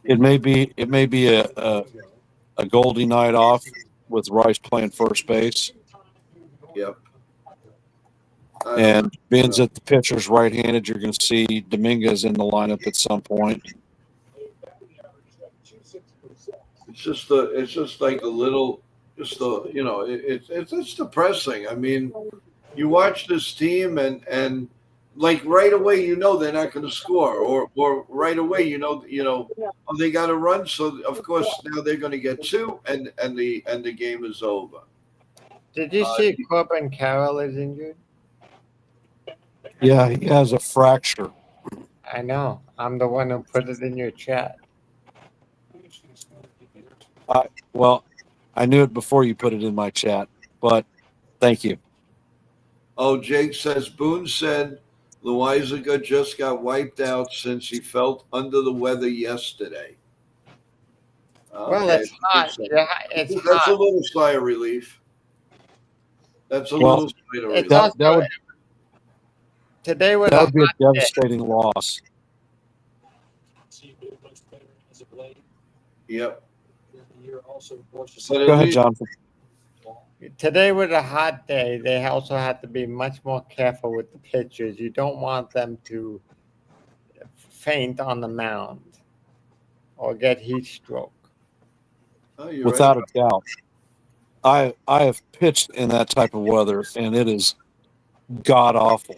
It may be a Goldie night off with Rice playing first base, Yep. and being that the pitcher's right-handed, you're going to see Dominguez in the lineup at some point. It's just like a little, it's depressing. I mean, you watch this team and like right away you know they're not going to score, or right away you know oh, they got to run, so of course now they're going to get two, and the game is over. Did you see Corbin Carroll is injured? Yeah, he has a fracture. I know. I'm the one who put it in your chat. Well, I knew it before you put it in my chat, but thank you. Oh, Jake says Boone said Loizaga just got wiped out since he felt under the weather yesterday. Well, Okay. it's hot. Yeah, it's That's a hot. little sigh of relief. That's a Well, little sigh of relief. It's That also, would today was that a would be a hot day. devastating loss. Yep. Go ahead, Jonathan. Today was a hot day. They also have to be much more careful with the pitchers. You don't want them to faint on the mound or get heat stroke. Oh, you're Without right. a doubt. I have pitched in that type of weather, and it is god awful.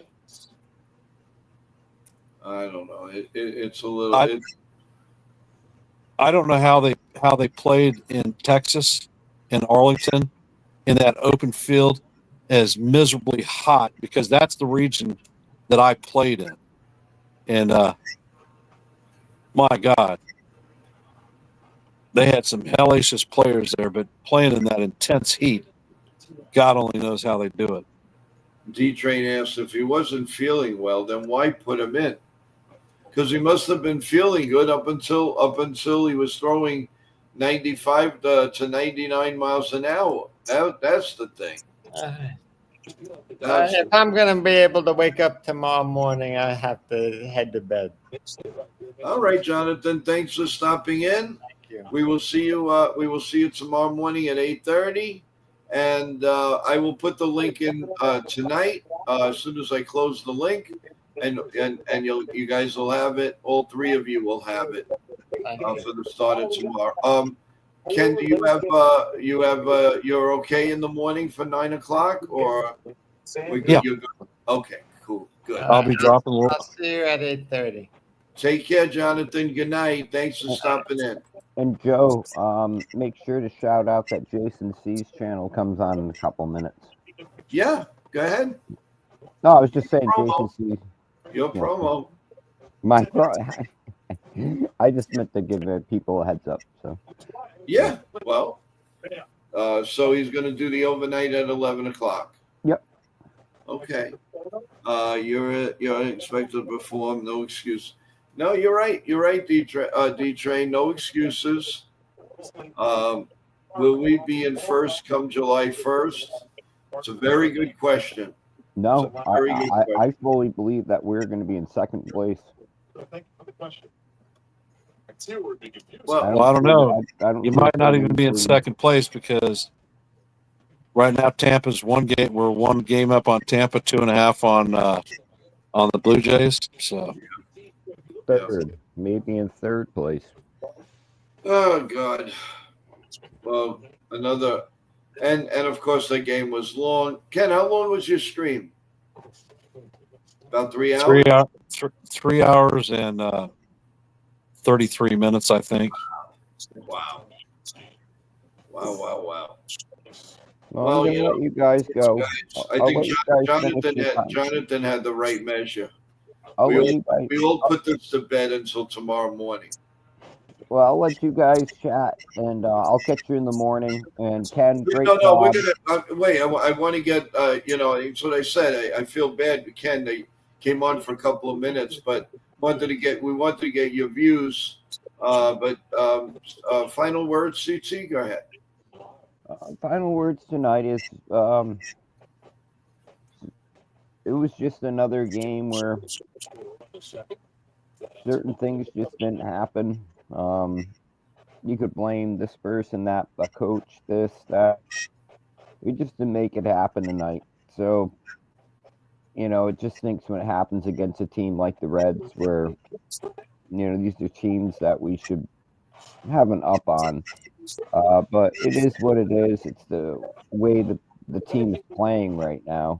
I don't know. It's a little. I don't know how they played in Texas, in Arlington, in that open field, as miserably hot, because that's the region that I played in, and my God, they had some hellacious players there, but playing in that intense heat, God only knows how they do it. D-Train asked if he wasn't feeling well, then why put him in? Because he must have been feeling good up until he was throwing 95 to 99 miles an hour. That's the thing. If I'm going to be able to wake up tomorrow morning, I have to head to bed. All right, Jonathan. Thanks for stopping in. Thank you. We will see you. We will see you tomorrow morning at 8:30, and I will put the link in tonight as soon as I close the link, and you guys will have it. All three of you will have it Thank for the start of tomorrow. Ken, do you're okay in the morning for 9 o'clock, or Yeah. you're good? Okay, cool, good. I'll be dropping a little. I'll see you at 8:30. Take care, Jonathan. Good night. Thanks for stopping in. And Joe, make sure to shout out that Jason C's channel comes on in a couple minutes. Yeah, go ahead. No, I was just saying Promo. Jason C. Your Yeah. promo. My I just meant to give people a heads up. So Yeah, well, so he's going to do the overnight at 11 o'clock. Yep. Okay. You're expected to perform. No excuse. No, you're right. You're right, D-Train. No excuses. Will we be in first come July 1st? It's a very good question. no, It's a very good I fully believe that we're going to be in second place. Well, I don't know. You think might not we're even be in gonna second place, because right now Tampa's one game. We're one game up on Tampa, 2.5 on the Blue Jays. So third, maybe in third place. oh, God. Well, another. And of course, the game was long. Ken, how long was your stream? About 3 hours? 3 hours and 33 minutes, I think. Wow. Wow. Well, Well, I'm going you to let you guys go. Guys, I I'll think let you guys finish your time. Jonathan had the right measure. I'll we let you guys. We will put this to bed until tomorrow morning. Well, I'll let you guys chat, and I'll catch you in the morning. And Ken, great No, we're job. gonna wait. I want to get. It's what I said. I feel bad. Ken, they came on for a couple of minutes, but we wanted to get your views. Final words, CT. Go ahead. Final words tonight is it was just another game where certain things just didn't happen. You could blame this person, that, the coach, this, that. We just didn't make it happen tonight. So, it just stinks when it happens against a team like the Reds, where, these are teams that we should have an up on. But it is what it is. It's the way the team is playing right now.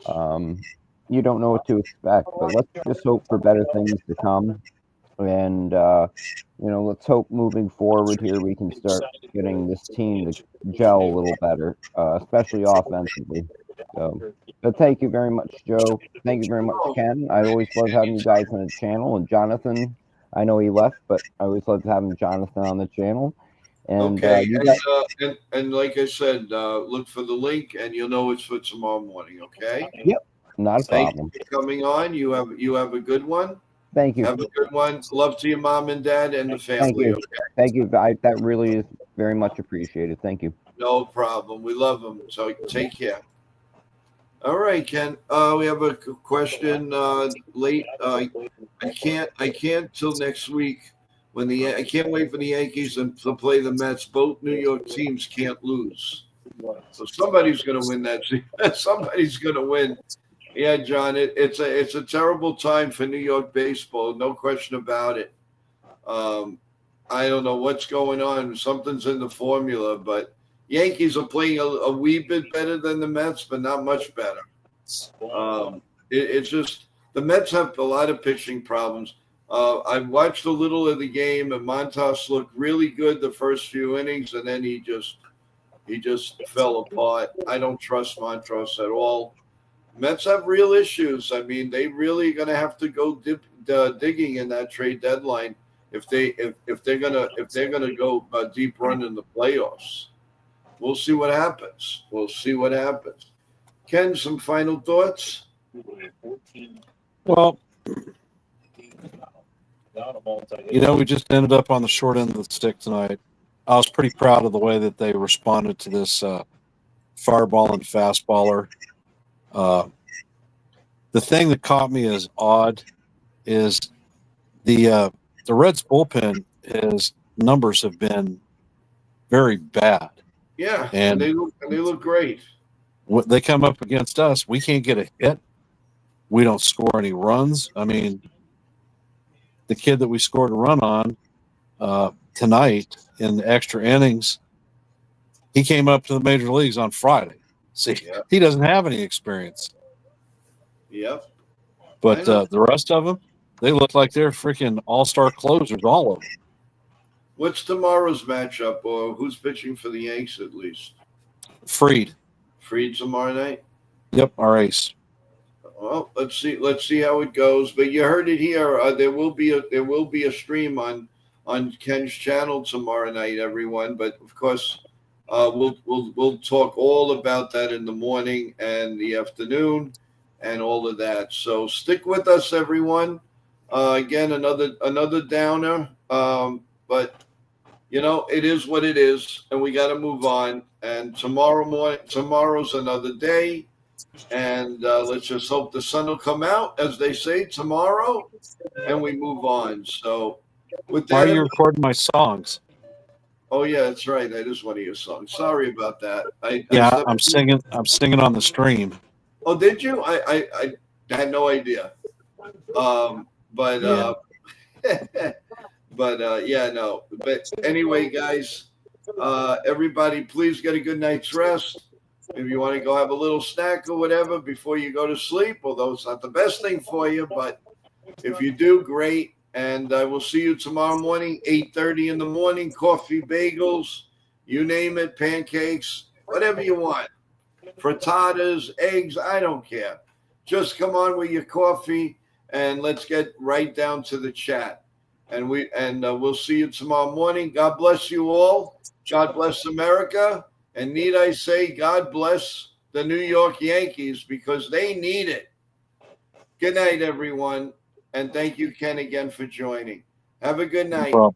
You don't know what to expect, but let's just hope for better things to come. And, let's hope moving forward here we can start getting this team to gel a little better, especially offensively. So, but thank you very much, Joe. Thank you very much, Ken. I always love having you guys on the channel. And Jonathan, I know he left, but I always love having Jonathan on the channel. And Okay, you guys, and like I said, look for the link, and you'll know it's for tomorrow morning. Okay. Yep, not a Thank problem. you for coming on. You have a good one. Thank you. Have a good one. Love to your mom and dad and the Thank family. you. Okay? Thank you. That really is very much appreciated. Thank you. No problem. We love them. So take care. All right, Ken. We have a question late. I can't till next week. I can't wait for the Yankees to play the Mets. Both New York teams can't lose. So somebody's going to win that. Somebody's going to win. Yeah, John. It's a terrible time for New York baseball. No question about it. I don't know what's going on. Something's in the formula, but Yankees are playing a wee bit better than the Mets, but not much better. It's just the Mets have a lot of pitching problems. I watched a little of the game, and Montas looked really good the first few innings, and then he just fell apart. I don't trust Montas at all. Mets have real issues. I mean, they really going to have to go digging in that trade deadline if they're gonna go a deep run in the playoffs. We'll see what happens. Ken, some final thoughts? Well, we just ended up on the short end of the stick tonight. I was pretty proud of the way that they responded to this fireball and fastballer. The thing that caught me as odd is the Reds bullpen. His numbers have been very bad. Yeah, and they look great. When they come up against us, we can't get a hit. We don't score any runs. I mean, the kid that we scored a run on tonight in the extra innings, he came up to the major leagues on Friday. See, He doesn't have any experience. Yep. But the rest of them, they look like they're freaking all-star closers, all of them. What's tomorrow's matchup, or who's pitching for the Yanks at least? Fried tomorrow night? Yep, our ace. Well, let's see how it goes. But you heard it here. There will be a stream on Ken's channel tomorrow night, everyone. But of course, we'll talk all about that in the morning and the afternoon and all of that. So stick with us, everyone. Again, another downer. But it is what it is, and we got to move on. And tomorrow's another day. And let's just hope the sun will come out, as they say, tomorrow, and we move on. So, with that, why are you recording my songs? Oh yeah, that's right. That is one of your songs. Sorry about that. I'm singing. I'm singing on the stream. Oh, did you? I had no idea. But no. But anyway, guys, everybody, please get a good night's rest. If you want to go have a little snack or whatever before you go to sleep, although it's not the best thing for you, but if you do, great. And I will see you tomorrow morning, 8:30 in the morning, coffee, bagels, you name it, pancakes, whatever you want. Frittatas, eggs, I don't care. Just come on with your coffee and let's get right down to the chat. and we'll see you tomorrow morning. God bless you all. God bless America. And need I say, God bless the New York Yankees, because they need it. Good night, everyone. And thank you, Ken, again for joining. Have a good No night. problem.